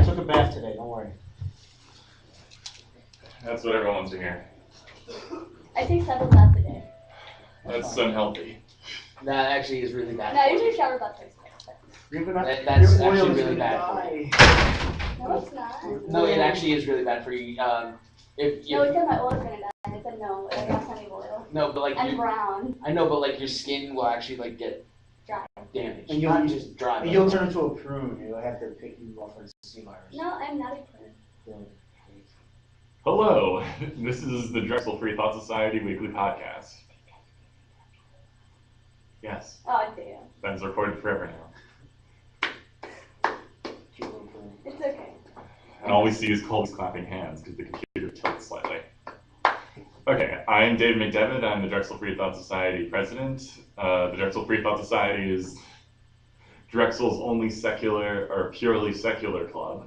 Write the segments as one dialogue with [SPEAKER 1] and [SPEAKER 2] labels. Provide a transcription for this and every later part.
[SPEAKER 1] I took a bath today, don't worry.
[SPEAKER 2] That's what everyone wants to hear.
[SPEAKER 3] I take 7 baths a day.
[SPEAKER 2] That's unhealthy.
[SPEAKER 4] That actually is really bad.
[SPEAKER 3] No, I usually shower about 6 times.
[SPEAKER 4] That's actually really bad for you.
[SPEAKER 3] No, it's not.
[SPEAKER 4] No, it actually is really bad for you.
[SPEAKER 3] No, it said my oil's gonna die. And it said no, I got plenty of oil.
[SPEAKER 4] No, but like
[SPEAKER 3] And brown.
[SPEAKER 4] I know, but like your skin will actually like get
[SPEAKER 3] Dry.
[SPEAKER 4] damaged.
[SPEAKER 1] And
[SPEAKER 4] Not just dry.
[SPEAKER 1] And you'll turn into a prune. You'll have to pick you off for the sea virus.
[SPEAKER 3] No, I'm not a prune.
[SPEAKER 2] Hello, this is the Drexel Freethought Society weekly podcast. Yes,
[SPEAKER 3] Oh, damn.
[SPEAKER 2] that is recorded forever now.
[SPEAKER 3] It's okay.
[SPEAKER 2] And all we see is Colby's clapping hands because the computer tilts slightly. Okay, I am Dave McDevitt. I'm the Drexel Freethought Society president. The Drexel Freethought Society is Drexel's only secular or purely secular club.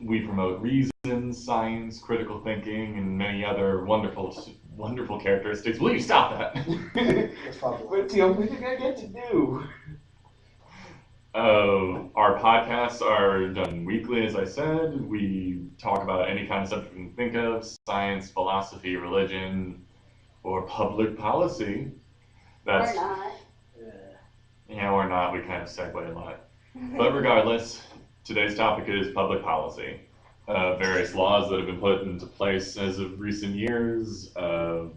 [SPEAKER 2] We promote reason, science, critical thinking, and many other wonderful characteristics. Will you stop that?
[SPEAKER 4] What's the only thing I get to do?
[SPEAKER 2] Our podcasts are done weekly, as I said. We talk about any kind of subject we can think of: science, philosophy, religion, or public policy.
[SPEAKER 3] Or not.
[SPEAKER 2] Yeah, or not. We kind of segue a lot. But regardless, today's topic is public policy. Various laws that have been put into place as of recent years,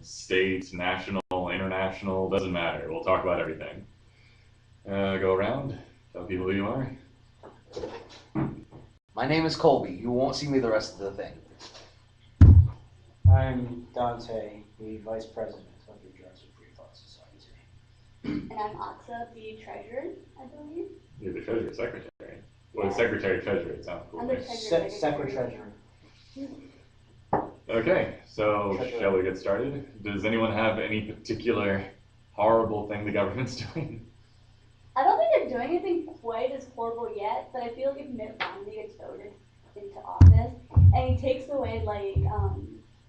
[SPEAKER 2] state, national, international, doesn't matter. We'll talk about everything. Go around, tell people who you are.
[SPEAKER 4] My name is Colby. You won't see me the rest of the thing.
[SPEAKER 1] I'm Dante, the vice president of the Drexel Freethought Society.
[SPEAKER 3] And I'm Aksa, the treasurer, I believe.
[SPEAKER 2] You're the treasurer secretary. Well, secretary treasurer, it sounds cool.
[SPEAKER 3] I'm the treasurer
[SPEAKER 1] Secretary.
[SPEAKER 2] Okay, so
[SPEAKER 1] Treasurer.
[SPEAKER 2] shall we get started? Does anyone have any particular horrible thing the government's doing?
[SPEAKER 3] I don't think they're doing anything quite as horrible yet, but I feel like if Mitt Romney gets voted into office and he takes away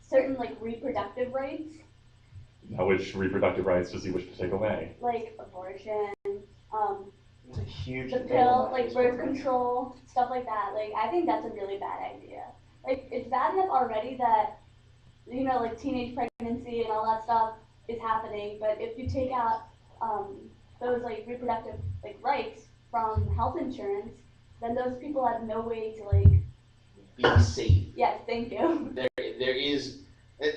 [SPEAKER 3] certain reproductive rights,
[SPEAKER 2] Now, which reproductive rights does he wish to take away?
[SPEAKER 3] like abortion,
[SPEAKER 1] It's a huge
[SPEAKER 3] the
[SPEAKER 1] debate
[SPEAKER 3] pill,
[SPEAKER 1] on
[SPEAKER 3] like
[SPEAKER 1] this
[SPEAKER 3] birth
[SPEAKER 1] one.
[SPEAKER 3] control, stuff like that. I think that's a really bad idea. It's bad enough already that, teenage pregnancy and all that stuff is happening, but if you take out those reproductive rights from health insurance, then those people have no way to
[SPEAKER 4] Be safe.
[SPEAKER 3] yes, thank you.
[SPEAKER 4] There is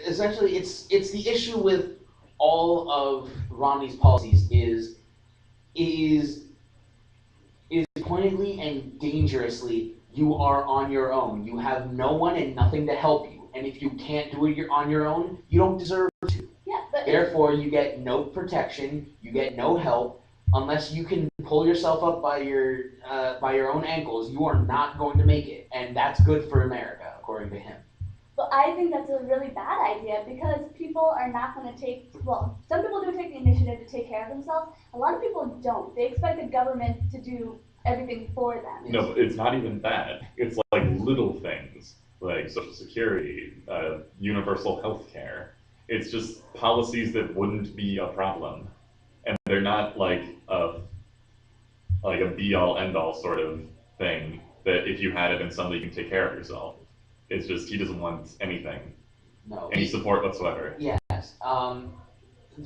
[SPEAKER 4] essentially it's the issue with all of Romney's policies is pointedly and dangerously you are on your own. You have no one and nothing to help you. And if you can't do it on your own, you don't deserve to.
[SPEAKER 3] Yeah, but
[SPEAKER 4] Therefore, you get no protection, you get no help, unless you can pull yourself up by your own ankles. You are not going to make it, and that's good for America, according to him.
[SPEAKER 3] But I think that's a really bad idea because people are not going to some people do take the initiative to take care of themselves. A lot of people don't. They expect the government to do everything for them.
[SPEAKER 2] No, it's not even that. It's like little things, like Social Security, universal health care. It's just policies that wouldn't be a problem. And they're not like a be-all, end-all sort of thing that if you had it and suddenly you can take care of yourself. It's just he doesn't want anything,
[SPEAKER 4] No.
[SPEAKER 2] any support whatsoever.
[SPEAKER 4] Yes.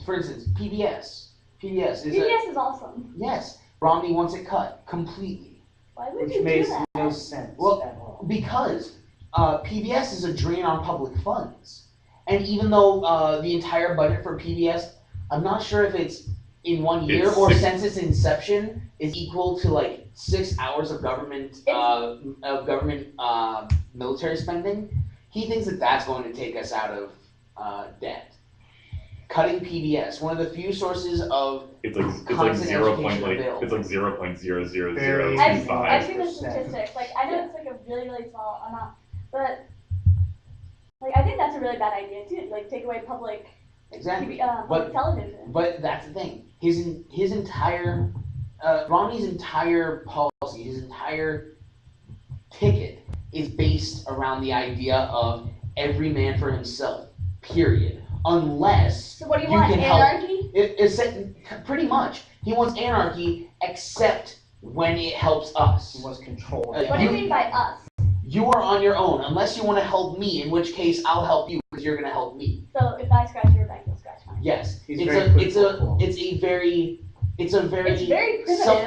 [SPEAKER 4] For instance, PBS. PBS
[SPEAKER 3] is awesome.
[SPEAKER 4] Yes. Romney wants it cut completely.
[SPEAKER 3] Why would
[SPEAKER 1] Which
[SPEAKER 3] you do
[SPEAKER 1] makes
[SPEAKER 3] that?
[SPEAKER 1] no sense
[SPEAKER 4] Well,
[SPEAKER 1] at all.
[SPEAKER 4] Because PBS is a drain on public funds. And even though the entire budget for PBS, I'm not sure if it's in 1 year
[SPEAKER 2] It's
[SPEAKER 4] or
[SPEAKER 2] six-
[SPEAKER 4] since its inception is equal to 6 hours of government military spending. He thinks that that's going to take us out of debt. Cutting PBS, one of the few sources of
[SPEAKER 2] It's like
[SPEAKER 4] constant
[SPEAKER 2] zero
[SPEAKER 4] education
[SPEAKER 2] point
[SPEAKER 4] available.
[SPEAKER 2] it's like 0.00025.
[SPEAKER 3] I've seen the statistics. I know it's a really, really small amount, but I think that's a really bad idea too. Take away public,
[SPEAKER 4] Exactly.
[SPEAKER 3] public television.
[SPEAKER 4] But that's the thing. His entire Romney's entire policy, his entire ticket is based around the idea of every man for himself. Period. Unless
[SPEAKER 3] So what do you
[SPEAKER 4] you
[SPEAKER 3] want?
[SPEAKER 4] can help.
[SPEAKER 3] Anarchy?
[SPEAKER 4] It's pretty much. He wants anarchy, except when it helps us.
[SPEAKER 1] He wants control.
[SPEAKER 3] What do you mean by us?
[SPEAKER 4] You are on your own, unless you want to help me, in which case I'll help you because you're going to help me.
[SPEAKER 3] So if I scratch your back, you'll scratch mine.
[SPEAKER 4] Yes,
[SPEAKER 1] He's
[SPEAKER 4] it's
[SPEAKER 1] very
[SPEAKER 4] a very
[SPEAKER 3] It's very primitive.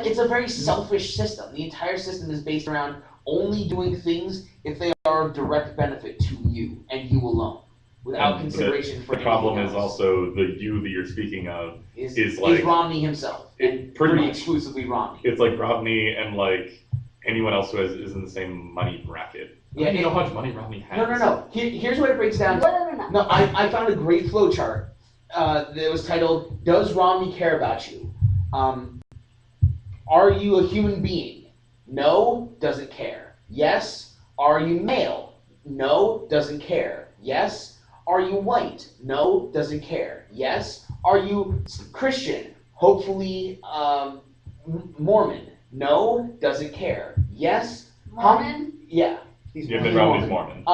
[SPEAKER 4] it's a very selfish system. The entire system is based around only doing things if they are of direct benefit to you and you alone, without
[SPEAKER 2] And
[SPEAKER 4] consideration for
[SPEAKER 2] the problem
[SPEAKER 4] anything
[SPEAKER 2] is
[SPEAKER 4] else.
[SPEAKER 2] also the you that you're speaking of
[SPEAKER 4] is
[SPEAKER 2] like
[SPEAKER 4] Romney himself, and
[SPEAKER 2] pretty much.
[SPEAKER 4] exclusively Romney.
[SPEAKER 2] It's like Romney and like anyone else who is in the same money bracket.
[SPEAKER 4] Yeah,
[SPEAKER 2] You know how much money Romney has.
[SPEAKER 4] No. Here's what it breaks down to.
[SPEAKER 3] More than enough.
[SPEAKER 4] No, I found a great flow chart that was titled, Does Romney Care About You? Are you a human being? No, doesn't care. Yes. Are you male? No, doesn't care. Yes. Are you white? No, doesn't care. Yes. Are you Christian? Hopefully Mormon? No, doesn't care. Yes.
[SPEAKER 3] Mormon?
[SPEAKER 4] Yeah.
[SPEAKER 2] Yeah, Mitt Romney's Mormon.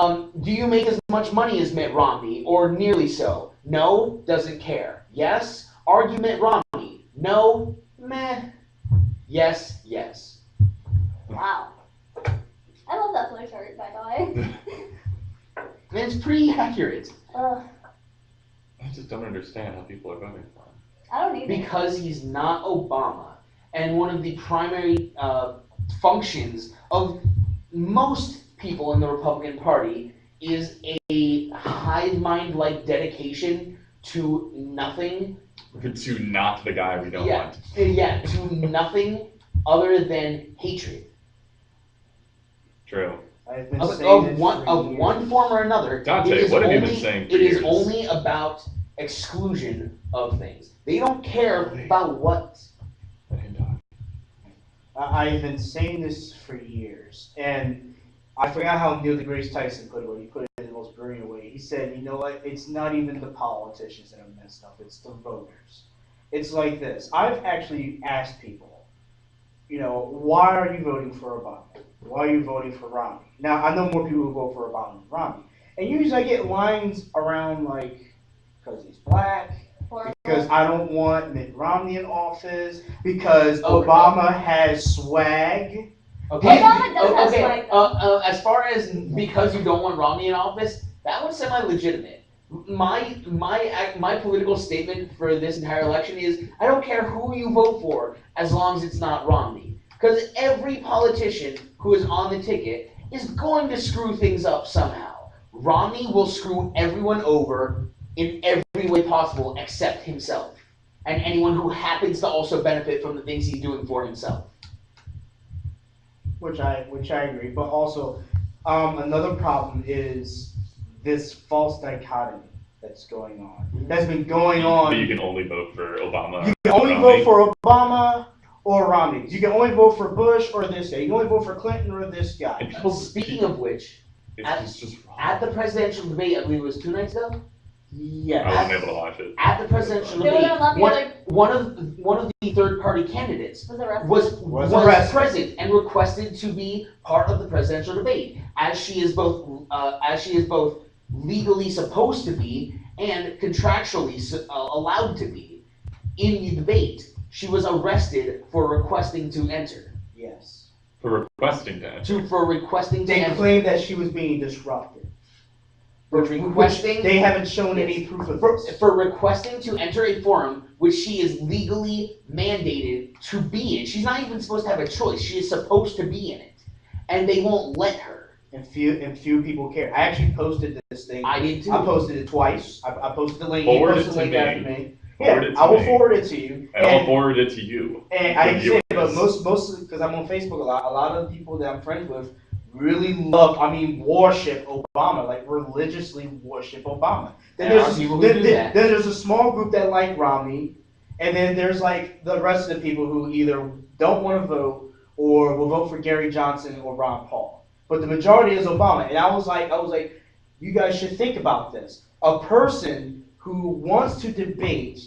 [SPEAKER 4] Do you make as much money as Mitt Romney, or nearly so? No, doesn't care. Yes. Are you Mitt Romney? No, meh. Yes, yes.
[SPEAKER 3] Wow. I love that flow chart, by the way.
[SPEAKER 4] And it's pretty accurate
[SPEAKER 3] Ugh,
[SPEAKER 2] I just don't understand how people are voting for him.
[SPEAKER 3] I don't either.
[SPEAKER 4] because he's not Obama, and one of the primary functions of most people in the Republican Party is a hive mind-like dedication to nothing.
[SPEAKER 2] To not the guy we don't want.
[SPEAKER 4] Yeah, to nothing other than hatred
[SPEAKER 2] True.
[SPEAKER 1] I've been
[SPEAKER 4] of
[SPEAKER 1] saying this
[SPEAKER 4] one
[SPEAKER 1] for years.
[SPEAKER 4] one form or another.
[SPEAKER 2] Dante,
[SPEAKER 4] It is
[SPEAKER 2] what have you
[SPEAKER 4] only-
[SPEAKER 2] been saying for
[SPEAKER 4] It is
[SPEAKER 2] years?
[SPEAKER 4] only about exclusion of things. They don't care about what.
[SPEAKER 2] Let him talk.
[SPEAKER 1] I've been saying this for years, and I forgot how Neil deGrasse Tyson put it, but he put it in the most brilliant way. He said, you know what, it's not even the politicians that are messed up, it's the voters. It's like this. I've actually asked people, why are you voting for Obama? Why are you voting for Romney? Now, I know more people who vote for Obama than Romney. And usually I get lines around like, because he's black,
[SPEAKER 3] Horrible.
[SPEAKER 1] because I don't want Mitt Romney in office, because
[SPEAKER 4] Okay.
[SPEAKER 1] Obama has swag.
[SPEAKER 4] Okay.
[SPEAKER 3] Obama does have
[SPEAKER 4] Okay.
[SPEAKER 3] swag, though.
[SPEAKER 4] As far as because you don't want Romney in office, that one's semi-legitimate. My political statement for this entire election is I don't care who you vote for as long as it's not Romney. Because every politician who is on the ticket is going to screw things up somehow. Romney will screw everyone over in every way possible except himself. And anyone who happens to also benefit from the things he's doing for himself.
[SPEAKER 1] Which I agree, but also another problem is this false dichotomy that's going on. That's been going on.
[SPEAKER 2] But you can only vote for Obama.
[SPEAKER 1] You can only vote for Obama or Romney. You can only vote for Bush or this guy. You can only vote for Clinton or this guy.
[SPEAKER 2] And people,
[SPEAKER 4] Speaking of which,
[SPEAKER 2] it's just wrong.
[SPEAKER 4] at the presidential debate, I believe it was 2 nights ago,
[SPEAKER 1] Yes.
[SPEAKER 2] I wasn't able to watch it.
[SPEAKER 4] at the presidential
[SPEAKER 3] They were
[SPEAKER 4] debate,
[SPEAKER 3] gonna let the
[SPEAKER 4] one,
[SPEAKER 3] other-
[SPEAKER 4] one of the third-party candidates
[SPEAKER 3] Was arrested.
[SPEAKER 4] was
[SPEAKER 1] arrested.
[SPEAKER 4] present and requested to be part of the presidential debate, as she is both legally supposed to be and contractually allowed to be in the debate. She was arrested for requesting to enter.
[SPEAKER 1] Yes.
[SPEAKER 2] For requesting that.
[SPEAKER 4] For requesting to
[SPEAKER 1] They
[SPEAKER 4] enter.
[SPEAKER 1] claim that she was being disruptive.
[SPEAKER 4] For
[SPEAKER 1] Which
[SPEAKER 4] requesting.
[SPEAKER 1] they haven't shown any proof of this.
[SPEAKER 4] For requesting to enter a forum which she is legally mandated to be in. She's not even supposed to have a choice. She is supposed to be in it. And they won't let her.
[SPEAKER 1] And few people care. I actually posted this thing.
[SPEAKER 4] I did too.
[SPEAKER 1] I posted it twice. I posted the link.
[SPEAKER 2] Forward
[SPEAKER 1] You
[SPEAKER 2] it
[SPEAKER 1] posted
[SPEAKER 2] to
[SPEAKER 1] the link
[SPEAKER 2] me.
[SPEAKER 1] after me.
[SPEAKER 2] Forward
[SPEAKER 1] Yeah,
[SPEAKER 2] it to
[SPEAKER 1] I will
[SPEAKER 2] me.
[SPEAKER 1] forward it to you.
[SPEAKER 2] And I'll forward it to you.
[SPEAKER 1] And I
[SPEAKER 2] The
[SPEAKER 1] can say, but
[SPEAKER 2] viewers.
[SPEAKER 1] mostly because I'm on Facebook a lot of the people that I'm friends with really worship Obama, like religiously worship Obama. Then
[SPEAKER 4] There are people who do that.
[SPEAKER 1] then there's a small group that like Romney, and then there's like the rest of the people who either don't want to vote or will vote for Gary Johnson or Ron Paul. But the majority is Obama. And I was like, you guys should think about this. A person who wants to debate,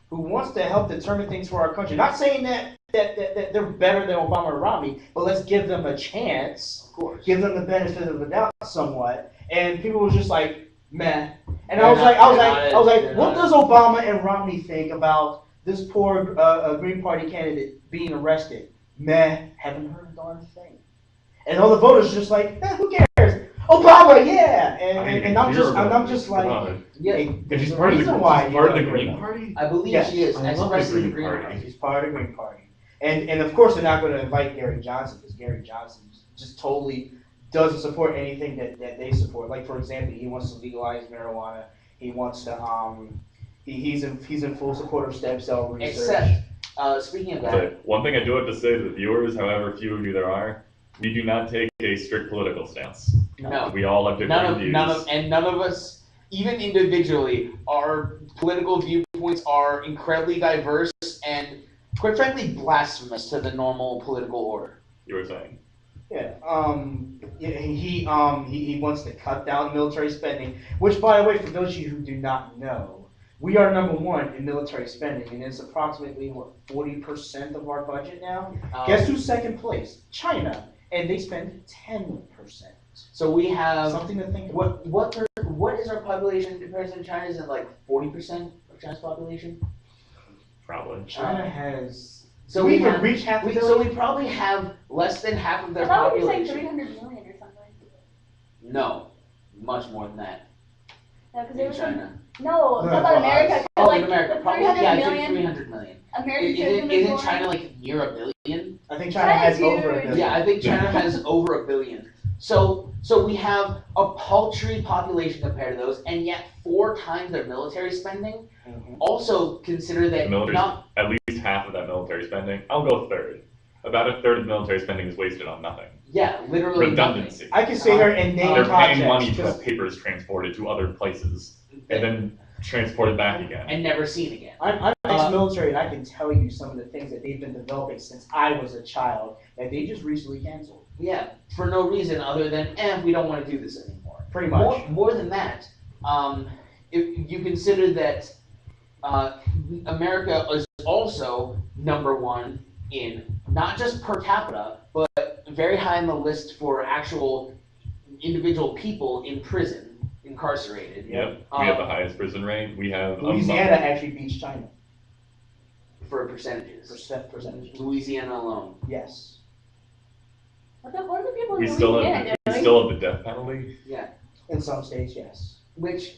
[SPEAKER 1] who wants to help determine things for our country, not saying that they're better than Obama or Romney, but let's give them a chance.
[SPEAKER 4] Of course.
[SPEAKER 1] Give them the benefit of the doubt somewhat. And people were just like, meh. And
[SPEAKER 4] They're
[SPEAKER 1] I was
[SPEAKER 4] not-
[SPEAKER 1] like, what does Obama and Romney think about this poor Green Party candidate being arrested? Meh, haven't heard a darn thing. And all the voters are just like, who cares? Obama, yeah. And I'm just like,
[SPEAKER 4] Yeah,
[SPEAKER 1] hey,
[SPEAKER 2] And she's
[SPEAKER 1] there's a
[SPEAKER 2] part of the
[SPEAKER 1] reason why you
[SPEAKER 2] part of
[SPEAKER 1] don't
[SPEAKER 2] the
[SPEAKER 1] hear
[SPEAKER 2] Green
[SPEAKER 1] about it.
[SPEAKER 2] Party.
[SPEAKER 4] I believe
[SPEAKER 1] Yes,
[SPEAKER 4] she is.
[SPEAKER 2] I love the
[SPEAKER 4] Expressly
[SPEAKER 2] Green
[SPEAKER 4] the Green
[SPEAKER 2] Party.
[SPEAKER 4] Party.
[SPEAKER 1] She's part of the Green Party. And of course they're not going to invite Gary Johnson because Gary Johnson just totally doesn't support anything that they support. Like for example, he wants to legalize marijuana. He wants to he's in full support of stem cell research.
[SPEAKER 4] Except, speaking of that,
[SPEAKER 2] But one thing I do have to say to the viewers, however few of you there are, we do not take a strict political stance.
[SPEAKER 4] no,
[SPEAKER 2] We all have different views.
[SPEAKER 4] none of us, even individually, our political viewpoints are incredibly diverse and, quite frankly, blasphemous to the normal political order.
[SPEAKER 2] You were saying.
[SPEAKER 1] Yeah. He wants to cut down military spending, which, by the way, for those of you who do not know, we are #1 in military spending, and it's approximately 40% of our budget now. Guess who's second place? China, and they spend 10%.
[SPEAKER 4] So we have
[SPEAKER 1] Something to think about.
[SPEAKER 4] what is our population in comparison to China? Is it like 40% of China's population?
[SPEAKER 2] Probably.
[SPEAKER 1] China has.
[SPEAKER 4] So
[SPEAKER 1] do we even
[SPEAKER 4] have-
[SPEAKER 1] reach half a
[SPEAKER 4] So
[SPEAKER 1] billion?
[SPEAKER 4] we probably have less than half of
[SPEAKER 3] I
[SPEAKER 4] their
[SPEAKER 3] thought we were saying
[SPEAKER 4] population.
[SPEAKER 3] 300 million or something.
[SPEAKER 4] No, much more than that
[SPEAKER 3] No, because they
[SPEAKER 4] in
[SPEAKER 3] were saying,
[SPEAKER 4] China.
[SPEAKER 3] no,
[SPEAKER 1] No,
[SPEAKER 3] that's not
[SPEAKER 1] for
[SPEAKER 3] America.
[SPEAKER 1] us.
[SPEAKER 3] 'Cause
[SPEAKER 4] Oh,
[SPEAKER 3] like
[SPEAKER 4] in America,
[SPEAKER 3] the
[SPEAKER 4] probably
[SPEAKER 3] 300
[SPEAKER 4] yeah, I think
[SPEAKER 3] million
[SPEAKER 4] 300 million.
[SPEAKER 3] American citizens
[SPEAKER 4] Isn't
[SPEAKER 3] born.
[SPEAKER 4] China like near a billion?
[SPEAKER 1] I think China has
[SPEAKER 3] China's
[SPEAKER 1] over a
[SPEAKER 3] huge.
[SPEAKER 1] billion.
[SPEAKER 4] Yeah, I think China has over a billion. So we have a paltry population compared to those, and yet 4 times their military spending.
[SPEAKER 1] Mhm.
[SPEAKER 4] Also consider that
[SPEAKER 2] The military,
[SPEAKER 4] not
[SPEAKER 2] at least half of that military spending. I'll go a third. About a third of the military spending is wasted on nothing.
[SPEAKER 4] literally
[SPEAKER 2] Redundancy.
[SPEAKER 1] I can sit here and name
[SPEAKER 2] They're
[SPEAKER 1] projects.
[SPEAKER 2] paying money to
[SPEAKER 1] because-
[SPEAKER 2] have papers transported to other places and
[SPEAKER 4] nothing,
[SPEAKER 2] then transported back again.
[SPEAKER 4] and never seen again.
[SPEAKER 1] I'm ex-military, and I can tell you some of the things that they've been developing since I was a child that they just recently canceled.
[SPEAKER 4] Yeah, for no reason other than we don't want to do this anymore.
[SPEAKER 1] Pretty much.
[SPEAKER 4] More than that, if you consider that America is also #1 in not just per capita, but very high on the list for actual individual people in prison, incarcerated.
[SPEAKER 2] Yep. We have the highest prison rate. We have
[SPEAKER 1] Louisiana actually beats China.
[SPEAKER 4] For percentages.
[SPEAKER 1] Percentage.
[SPEAKER 4] Louisiana alone.
[SPEAKER 1] Yes.
[SPEAKER 3] What are the people in
[SPEAKER 2] we still
[SPEAKER 3] Louisiana
[SPEAKER 2] have we
[SPEAKER 3] doing?
[SPEAKER 2] still have the death penalty.
[SPEAKER 1] In some states, yes.
[SPEAKER 4] Which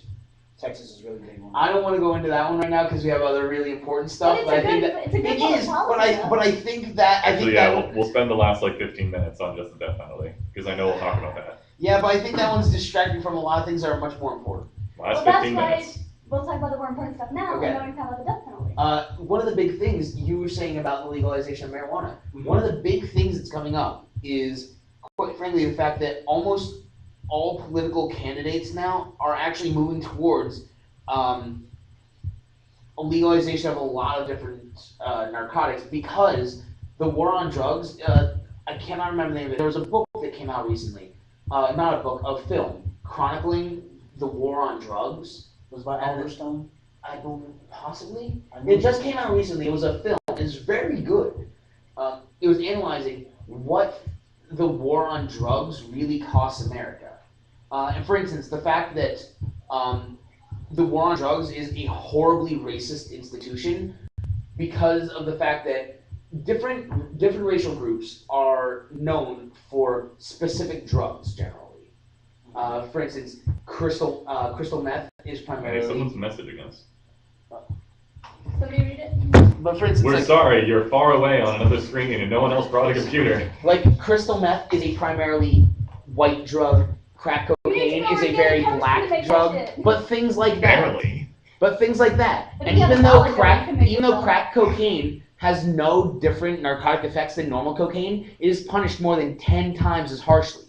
[SPEAKER 1] Texas is really big one.
[SPEAKER 4] I don't want to go into that one right now because we have other really important stuff.
[SPEAKER 3] But
[SPEAKER 4] But I
[SPEAKER 3] it's a
[SPEAKER 4] think
[SPEAKER 3] good,
[SPEAKER 4] that
[SPEAKER 3] it's a good
[SPEAKER 4] it
[SPEAKER 3] public
[SPEAKER 4] is.
[SPEAKER 3] policy,
[SPEAKER 4] But I think that
[SPEAKER 2] Actually, yeah, we'll spend the last like 15 minutes on just the death penalty because I know we'll talk about that.
[SPEAKER 4] yeah, but I think that one's distracting from a lot of things that are much more important.
[SPEAKER 2] Last
[SPEAKER 3] Well, that's
[SPEAKER 2] 15
[SPEAKER 3] why-
[SPEAKER 2] minutes.
[SPEAKER 3] We'll talk about the more important stuff now,
[SPEAKER 4] Okay.
[SPEAKER 3] and then we can talk about the death penalty.
[SPEAKER 4] One of the big things you were saying about the legalization of marijuana, one of the big things that's coming up is, quite frankly, the fact that almost all political candidates now are actually moving towards a legalization of a lot of different narcotics because the war on drugs, I cannot remember the name of it. There was a book that came out recently, not a book, a film, chronicling the war on drugs.
[SPEAKER 1] Was by Oliver Stone?
[SPEAKER 4] I believe, possibly.
[SPEAKER 1] I know.
[SPEAKER 4] It just came out recently. It was a film. It's very good. It was analyzing what the war on drugs really costs America. And for instance, the fact that the war on drugs is a horribly racist institution because of the fact that different racial groups are known for specific drugs generally. For instance, crystal meth is
[SPEAKER 2] Hey,
[SPEAKER 4] primarily.
[SPEAKER 2] someone's messaging us.
[SPEAKER 3] Somebody read it?
[SPEAKER 4] But for instance,
[SPEAKER 2] We're
[SPEAKER 4] like,
[SPEAKER 2] sorry, you're far away on another screen and no one else brought a computer.
[SPEAKER 4] like crystal meth is a primarily white drug. Crack cocaine is a very black drug. But things like that.
[SPEAKER 2] Barely.
[SPEAKER 4] But things like that.
[SPEAKER 3] But
[SPEAKER 4] And
[SPEAKER 3] if you have
[SPEAKER 4] even
[SPEAKER 3] a
[SPEAKER 4] though
[SPEAKER 3] knowledge of it, you can make yourself-
[SPEAKER 4] crack cocaine has no different narcotic effects than normal cocaine, it is punished more than 10 times as harshly.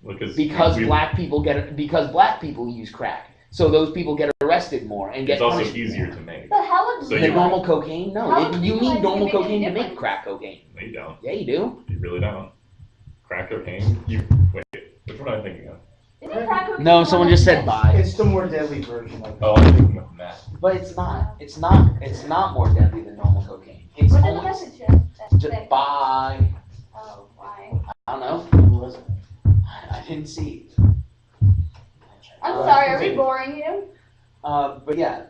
[SPEAKER 4] Because black people use crack. So those people get arrested more and get
[SPEAKER 2] It's also
[SPEAKER 4] punished
[SPEAKER 2] easier
[SPEAKER 4] more.
[SPEAKER 2] to make.
[SPEAKER 3] But how would
[SPEAKER 2] So
[SPEAKER 4] The
[SPEAKER 2] you-
[SPEAKER 4] normal cocaine? No.
[SPEAKER 3] How would
[SPEAKER 4] You
[SPEAKER 3] legalizing
[SPEAKER 4] need normal
[SPEAKER 3] it make any
[SPEAKER 4] cocaine to make
[SPEAKER 3] difference?
[SPEAKER 4] crack cocaine.
[SPEAKER 2] No, you don't.
[SPEAKER 4] Yeah, you do.
[SPEAKER 2] You really don't. Crack cocaine? Wait, which one am I thinking of?
[SPEAKER 3] Isn't crack cocaine
[SPEAKER 4] No,
[SPEAKER 3] the
[SPEAKER 4] someone
[SPEAKER 3] one
[SPEAKER 4] just
[SPEAKER 3] that's
[SPEAKER 4] said bye.
[SPEAKER 1] It's the more deadly version of
[SPEAKER 2] Oh, I'm thinking of meth.
[SPEAKER 4] But it's not. It's not more deadly than normal cocaine. It's
[SPEAKER 3] What did the
[SPEAKER 4] almost
[SPEAKER 3] message say?
[SPEAKER 4] just bye.
[SPEAKER 3] Oh, why?
[SPEAKER 4] I don't know.
[SPEAKER 1] Who was it?
[SPEAKER 4] I didn't see.
[SPEAKER 3] I'm
[SPEAKER 4] Uh,
[SPEAKER 3] sorry, are we
[SPEAKER 1] continue.
[SPEAKER 3] boring you?
[SPEAKER 4] But yeah,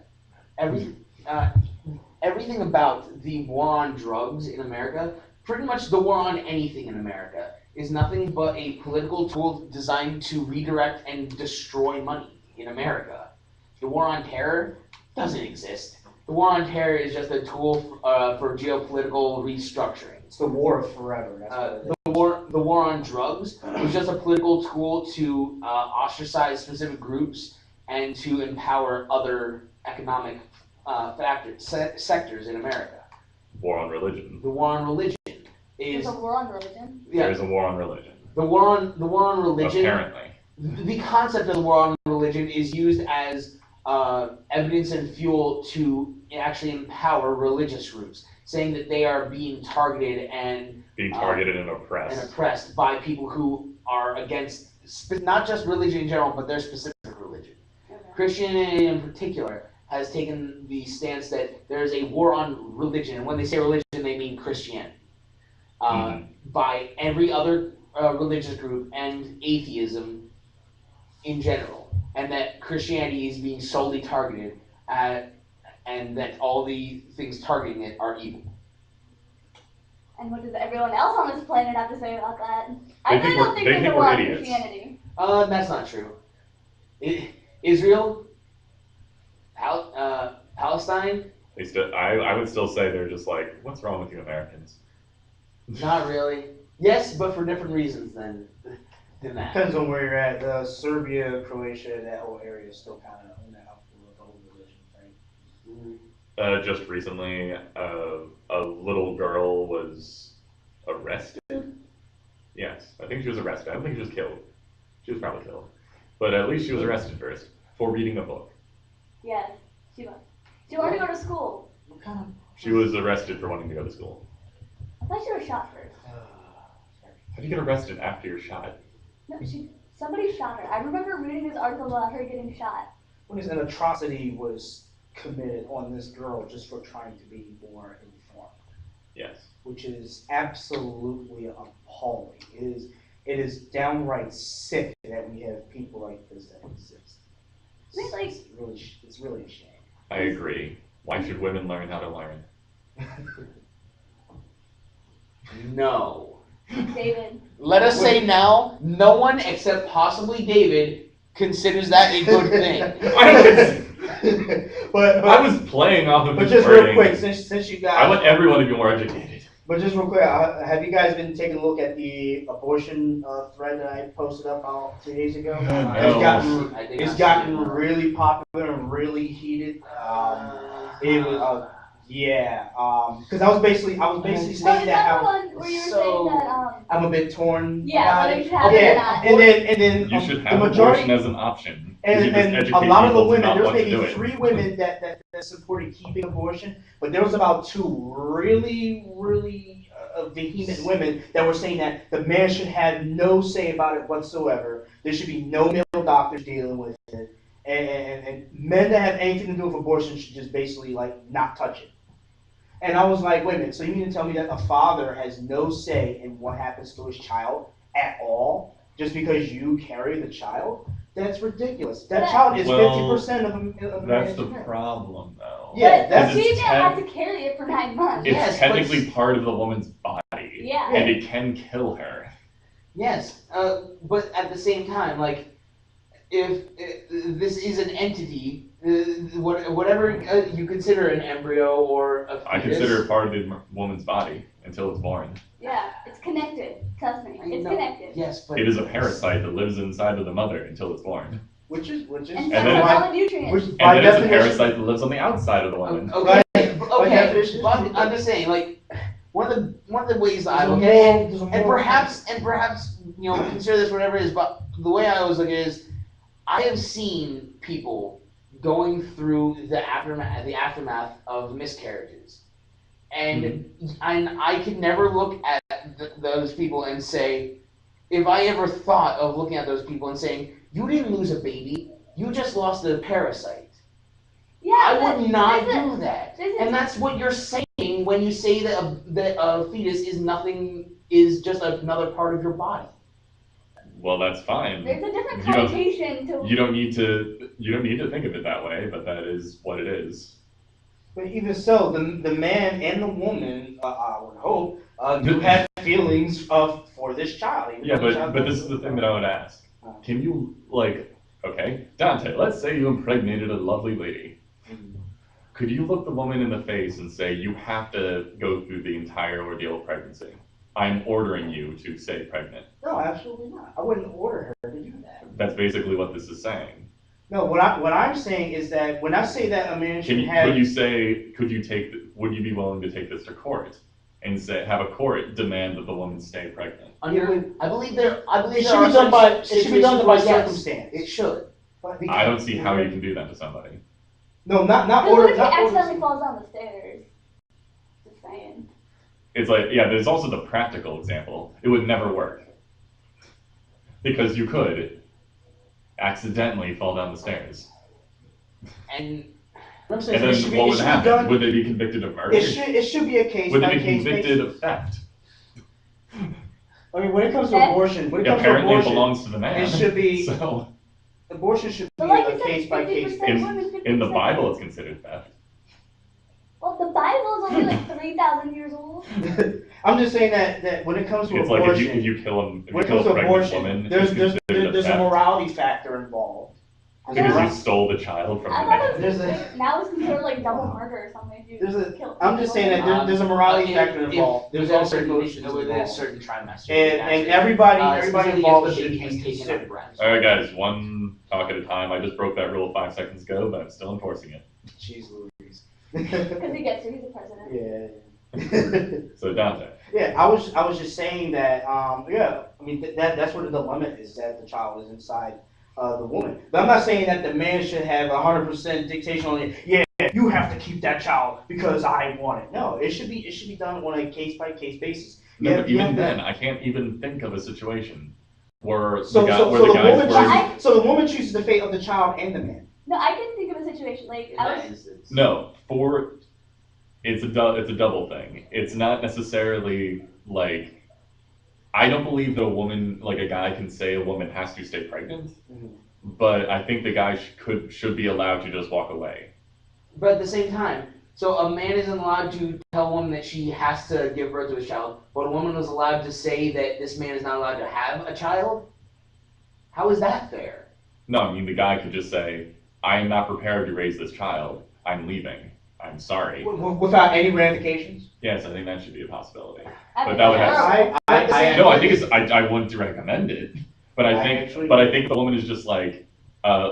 [SPEAKER 4] everything about the war on drugs in America pretty much the war on anything in America is nothing but a political tool designed to redirect and destroy money in America. The war on terror doesn't exist. The war on terror is just a tool for geopolitical restructuring.
[SPEAKER 1] It's the war of forever. That's what it is.
[SPEAKER 4] The war on drugs was just a political tool to ostracize specific groups and to empower other economic sectors in America.
[SPEAKER 2] War on religion.
[SPEAKER 4] The war on religion is
[SPEAKER 3] There's a war on religion.
[SPEAKER 2] There's a war on religion.
[SPEAKER 4] the war on religion.
[SPEAKER 2] Apparently.
[SPEAKER 4] The concept of the war on religion is used as evidence and fuel to actually empower religious groups, saying that they are being targeted and oppressed by people who are against not just religion in general, but their specific religion.
[SPEAKER 3] Okay.
[SPEAKER 4] Christianity in particular has taken the stance that there is a war on religion, and when they say religion, they mean Christianity, by every other religious group and atheism in general, and that Christianity is being solely targeted and that all the things targeting it are evil.
[SPEAKER 3] And what does everyone else on this planet have to say about that? I
[SPEAKER 2] They
[SPEAKER 3] really
[SPEAKER 2] think
[SPEAKER 3] don't
[SPEAKER 2] we're-
[SPEAKER 3] think
[SPEAKER 2] they
[SPEAKER 3] there's
[SPEAKER 2] think
[SPEAKER 3] a war
[SPEAKER 2] we're
[SPEAKER 3] on
[SPEAKER 2] idiots.
[SPEAKER 3] Christianity.
[SPEAKER 4] That's not true. Israel, Palestine,
[SPEAKER 2] I would still say they're just like, what's wrong with you Americans?
[SPEAKER 4] not really. Yes, but for different reasons than that.
[SPEAKER 1] Depends on where you're at. Serbia, Croatia, that whole area is still kind of in that uproar with the whole religion thing.
[SPEAKER 2] Just recently, a little girl was arrested. Yes, I think she was arrested. I don't think she was killed. She was probably killed. But at least she was arrested first for reading a book.
[SPEAKER 3] Yes, she was. She wanted to go to school.
[SPEAKER 1] What kind of?
[SPEAKER 2] She was arrested for wanting to go to school.
[SPEAKER 3] I thought she was shot first.
[SPEAKER 2] How do you get arrested after you're shot?
[SPEAKER 3] No, somebody shot her. I remember reading this article about her getting shot.
[SPEAKER 1] When an atrocity was committed on this girl just for trying to be more informed,
[SPEAKER 2] Yes.
[SPEAKER 1] which is absolutely appalling. It is downright sick that we have people like this that exist.
[SPEAKER 3] I mean, like-
[SPEAKER 1] It's really a shame.
[SPEAKER 2] I agree. Why should women learn how to learn?
[SPEAKER 4] No.
[SPEAKER 3] David.
[SPEAKER 4] Let us say now, no one except possibly David considers that a good thing.
[SPEAKER 1] but
[SPEAKER 2] I was playing off of
[SPEAKER 1] but
[SPEAKER 2] his
[SPEAKER 1] just real
[SPEAKER 2] wording.
[SPEAKER 1] quick, since you guys,
[SPEAKER 2] I want everyone to be more educated.
[SPEAKER 1] but just real quick, have you guys been taking a look at the abortion thread that I posted up about 2 days ago?
[SPEAKER 2] No.
[SPEAKER 1] It's gotten really popular and really heated. It was because I was basically
[SPEAKER 3] Oh,
[SPEAKER 1] saying
[SPEAKER 3] is
[SPEAKER 1] that
[SPEAKER 3] that the
[SPEAKER 1] how
[SPEAKER 3] one where you were saying that,
[SPEAKER 1] I'm a bit torn
[SPEAKER 3] yeah,
[SPEAKER 1] about
[SPEAKER 3] whether
[SPEAKER 1] it.
[SPEAKER 3] you have it or
[SPEAKER 1] Yeah,
[SPEAKER 3] not.
[SPEAKER 1] and then
[SPEAKER 2] You should
[SPEAKER 1] the
[SPEAKER 2] have
[SPEAKER 1] majority
[SPEAKER 2] abortion as an option. You just
[SPEAKER 1] and
[SPEAKER 2] educate
[SPEAKER 1] a lot of the
[SPEAKER 2] people to
[SPEAKER 1] women,
[SPEAKER 2] not
[SPEAKER 1] there's
[SPEAKER 2] want to do
[SPEAKER 1] maybe
[SPEAKER 2] it.
[SPEAKER 1] 3 women that supported keeping abortion, but there was about 2 really vehement women that were saying that the man should have no say about it whatsoever. There should be no male doctors dealing with it, and men that have anything to do with abortion should just basically not touch it. And I was like, wait a minute, so you mean to tell me that a father has no say in what happens to his child at all, just because you carry the child? That's ridiculous. That child is 50% of a
[SPEAKER 2] That's the
[SPEAKER 1] man's
[SPEAKER 2] problem, though.
[SPEAKER 1] Yeah,
[SPEAKER 3] But
[SPEAKER 1] that's-
[SPEAKER 3] the
[SPEAKER 2] It's
[SPEAKER 3] female has to carry it for 9 months.
[SPEAKER 2] It's
[SPEAKER 4] Yes,
[SPEAKER 2] technically part of the woman's body,
[SPEAKER 3] Yeah.
[SPEAKER 2] and it can kill her.
[SPEAKER 4] Yes, but at the same time, if this is an entity, whatever you consider an embryo or a fetus.
[SPEAKER 2] I consider it part of the woman's body until it's born.
[SPEAKER 3] Yeah, it's connected. Trust me,
[SPEAKER 4] I
[SPEAKER 3] it's
[SPEAKER 4] know.
[SPEAKER 3] connected.
[SPEAKER 4] Yes, but
[SPEAKER 2] It is a parasite that lives inside of the mother until it's born.
[SPEAKER 1] which is
[SPEAKER 3] And
[SPEAKER 2] And
[SPEAKER 3] so
[SPEAKER 2] then-
[SPEAKER 3] are
[SPEAKER 1] why-
[SPEAKER 3] all the nutrients.
[SPEAKER 1] which
[SPEAKER 2] And
[SPEAKER 1] by
[SPEAKER 2] then it's a
[SPEAKER 1] definition,
[SPEAKER 2] parasite that lives on the outside of the woman.
[SPEAKER 4] Okay,
[SPEAKER 1] By definition,
[SPEAKER 4] but I'm just saying, one of the ways I
[SPEAKER 1] there's a
[SPEAKER 4] look at it,
[SPEAKER 1] there's a
[SPEAKER 4] and
[SPEAKER 1] moral-
[SPEAKER 4] perhaps consider this whatever it is, but the way I always look at it is, I have seen people going through the aftermath of miscarriages, and I could never look at those people and say, if I ever thought of looking at those people and saying, you didn't lose a baby, you just lost a parasite.
[SPEAKER 3] Yeah,
[SPEAKER 4] I
[SPEAKER 3] but
[SPEAKER 4] would not
[SPEAKER 3] this is-
[SPEAKER 4] do that.
[SPEAKER 3] this is-
[SPEAKER 4] And that's what you're saying when you say that a fetus is just another part of your body.
[SPEAKER 2] Well, that's fine.
[SPEAKER 3] There's a different
[SPEAKER 2] You don't-
[SPEAKER 3] connotation to.
[SPEAKER 2] You don't need to think of it that way, but that is what it is.
[SPEAKER 1] But even so, the man and the woman, I would hope, do have feelings for this child.
[SPEAKER 2] Yeah, but this is the thing that I would ask. Can you, like, okay, Dante, let's say you impregnated a lovely lady. Could you look the woman in the face and say, you have to go through the entire ordeal of pregnancy? I'm ordering you to stay pregnant.
[SPEAKER 1] No, absolutely not. I wouldn't order her to do that.
[SPEAKER 2] That's basically what this is saying.
[SPEAKER 1] No, what I'm saying is that when I say that a man should
[SPEAKER 2] Would you be willing to take this to court and have a court demand that the woman stay pregnant?
[SPEAKER 4] I believe there
[SPEAKER 1] it
[SPEAKER 4] are
[SPEAKER 1] it
[SPEAKER 4] such
[SPEAKER 1] should be done by
[SPEAKER 4] situations where yes,
[SPEAKER 1] circumstance.
[SPEAKER 4] it should.
[SPEAKER 1] But
[SPEAKER 2] I don't see how you can do that to somebody.
[SPEAKER 1] No, not
[SPEAKER 3] But
[SPEAKER 1] order.
[SPEAKER 3] what if he
[SPEAKER 1] Not
[SPEAKER 3] accidentally
[SPEAKER 1] order.
[SPEAKER 3] falls down the stairs? Just saying.
[SPEAKER 2] It's like, yeah, there's also the practical example. It would never work. Because you could accidentally fall down the stairs.
[SPEAKER 4] And
[SPEAKER 1] I'm saying
[SPEAKER 2] And
[SPEAKER 1] it
[SPEAKER 2] then
[SPEAKER 1] should be-
[SPEAKER 2] what
[SPEAKER 1] it
[SPEAKER 2] would
[SPEAKER 1] should be
[SPEAKER 2] happen?
[SPEAKER 1] done-
[SPEAKER 2] Would they be convicted of murder?
[SPEAKER 1] It should be a case
[SPEAKER 2] Would
[SPEAKER 1] by
[SPEAKER 2] they be
[SPEAKER 1] case
[SPEAKER 2] convicted
[SPEAKER 1] basis.
[SPEAKER 2] of theft?
[SPEAKER 1] I mean, when it comes to
[SPEAKER 3] Theft?
[SPEAKER 1] abortion, when it comes to
[SPEAKER 2] Apparently it
[SPEAKER 1] abortion,
[SPEAKER 2] belongs to the man.
[SPEAKER 1] it should be
[SPEAKER 2] So,
[SPEAKER 1] abortion should be
[SPEAKER 3] But like
[SPEAKER 1] a
[SPEAKER 3] you said,
[SPEAKER 1] case by case
[SPEAKER 3] 50%
[SPEAKER 1] basis.
[SPEAKER 3] women, 50%
[SPEAKER 2] in the Bible, it's considered theft.
[SPEAKER 3] Well, the Bible is only like 3,000 years old.
[SPEAKER 1] I'm just saying that when it comes to
[SPEAKER 2] It's like
[SPEAKER 1] abortion,
[SPEAKER 2] if you kill
[SPEAKER 1] when it
[SPEAKER 2] a
[SPEAKER 1] comes to
[SPEAKER 2] pregnant
[SPEAKER 1] abortion,
[SPEAKER 2] woman,
[SPEAKER 1] there's
[SPEAKER 2] it's considered
[SPEAKER 1] a
[SPEAKER 2] theft.
[SPEAKER 1] morality factor involved.
[SPEAKER 2] Because you stole the child from
[SPEAKER 3] I
[SPEAKER 2] the
[SPEAKER 3] thought
[SPEAKER 2] man.
[SPEAKER 3] it
[SPEAKER 1] There's
[SPEAKER 3] was
[SPEAKER 1] a-
[SPEAKER 3] like, now it's considered like double murder or something. If you kill
[SPEAKER 1] I'm just saying that
[SPEAKER 3] people.
[SPEAKER 1] there's a morality
[SPEAKER 4] if-
[SPEAKER 1] factor
[SPEAKER 4] if
[SPEAKER 1] involved. There's
[SPEAKER 4] within
[SPEAKER 1] also
[SPEAKER 4] certain
[SPEAKER 1] emotions
[SPEAKER 4] within a
[SPEAKER 1] involved.
[SPEAKER 4] certain trimester.
[SPEAKER 1] And everybody
[SPEAKER 4] specifically
[SPEAKER 1] involved
[SPEAKER 4] if the
[SPEAKER 1] should
[SPEAKER 4] baby
[SPEAKER 1] be
[SPEAKER 4] has taken
[SPEAKER 1] considered.
[SPEAKER 4] out breath.
[SPEAKER 2] Alright guys, one talk at a time. I just broke that rule 5 seconds ago, but I'm still enforcing it.
[SPEAKER 1] Jeez Louise.
[SPEAKER 3] Because he gets to, he's the president.
[SPEAKER 1] Yeah.
[SPEAKER 2] So Dante.
[SPEAKER 1] Yeah, I was just saying that, yeah, I mean, that's what the dilemma is, that the child is inside the woman. But I'm not saying that the man should have 100% dictation on it. Yeah, you have to keep that child because I want it. No, it should be done on a case by case basis.
[SPEAKER 2] No,
[SPEAKER 1] Yeah,
[SPEAKER 2] but
[SPEAKER 1] you
[SPEAKER 2] even
[SPEAKER 1] have to-
[SPEAKER 2] then, I can't even think of a situation where
[SPEAKER 1] So
[SPEAKER 2] the
[SPEAKER 1] woman chooses the fate of the child and the man.
[SPEAKER 3] No, I can think of a situation like I was.
[SPEAKER 2] No, it's a double thing. It's not necessarily like, I don't believe that a guy can say a woman has to stay pregnant, but I think the guy should be allowed to just walk away.
[SPEAKER 4] But at the same time, so a man isn't allowed to tell a woman that she has to give birth to a child, but a woman is allowed to say that this man is not allowed to have a child? How is that fair?
[SPEAKER 2] No, I mean, the guy could just say, I am not prepared to raise this child. I'm leaving. I'm sorry.
[SPEAKER 1] Without any ramifications?
[SPEAKER 2] Yes, I think that should be a possibility.
[SPEAKER 3] I
[SPEAKER 2] But
[SPEAKER 3] mean,
[SPEAKER 2] that would have-
[SPEAKER 3] terrible.
[SPEAKER 2] No, I think I wouldn't recommend it. But I think the woman is just like,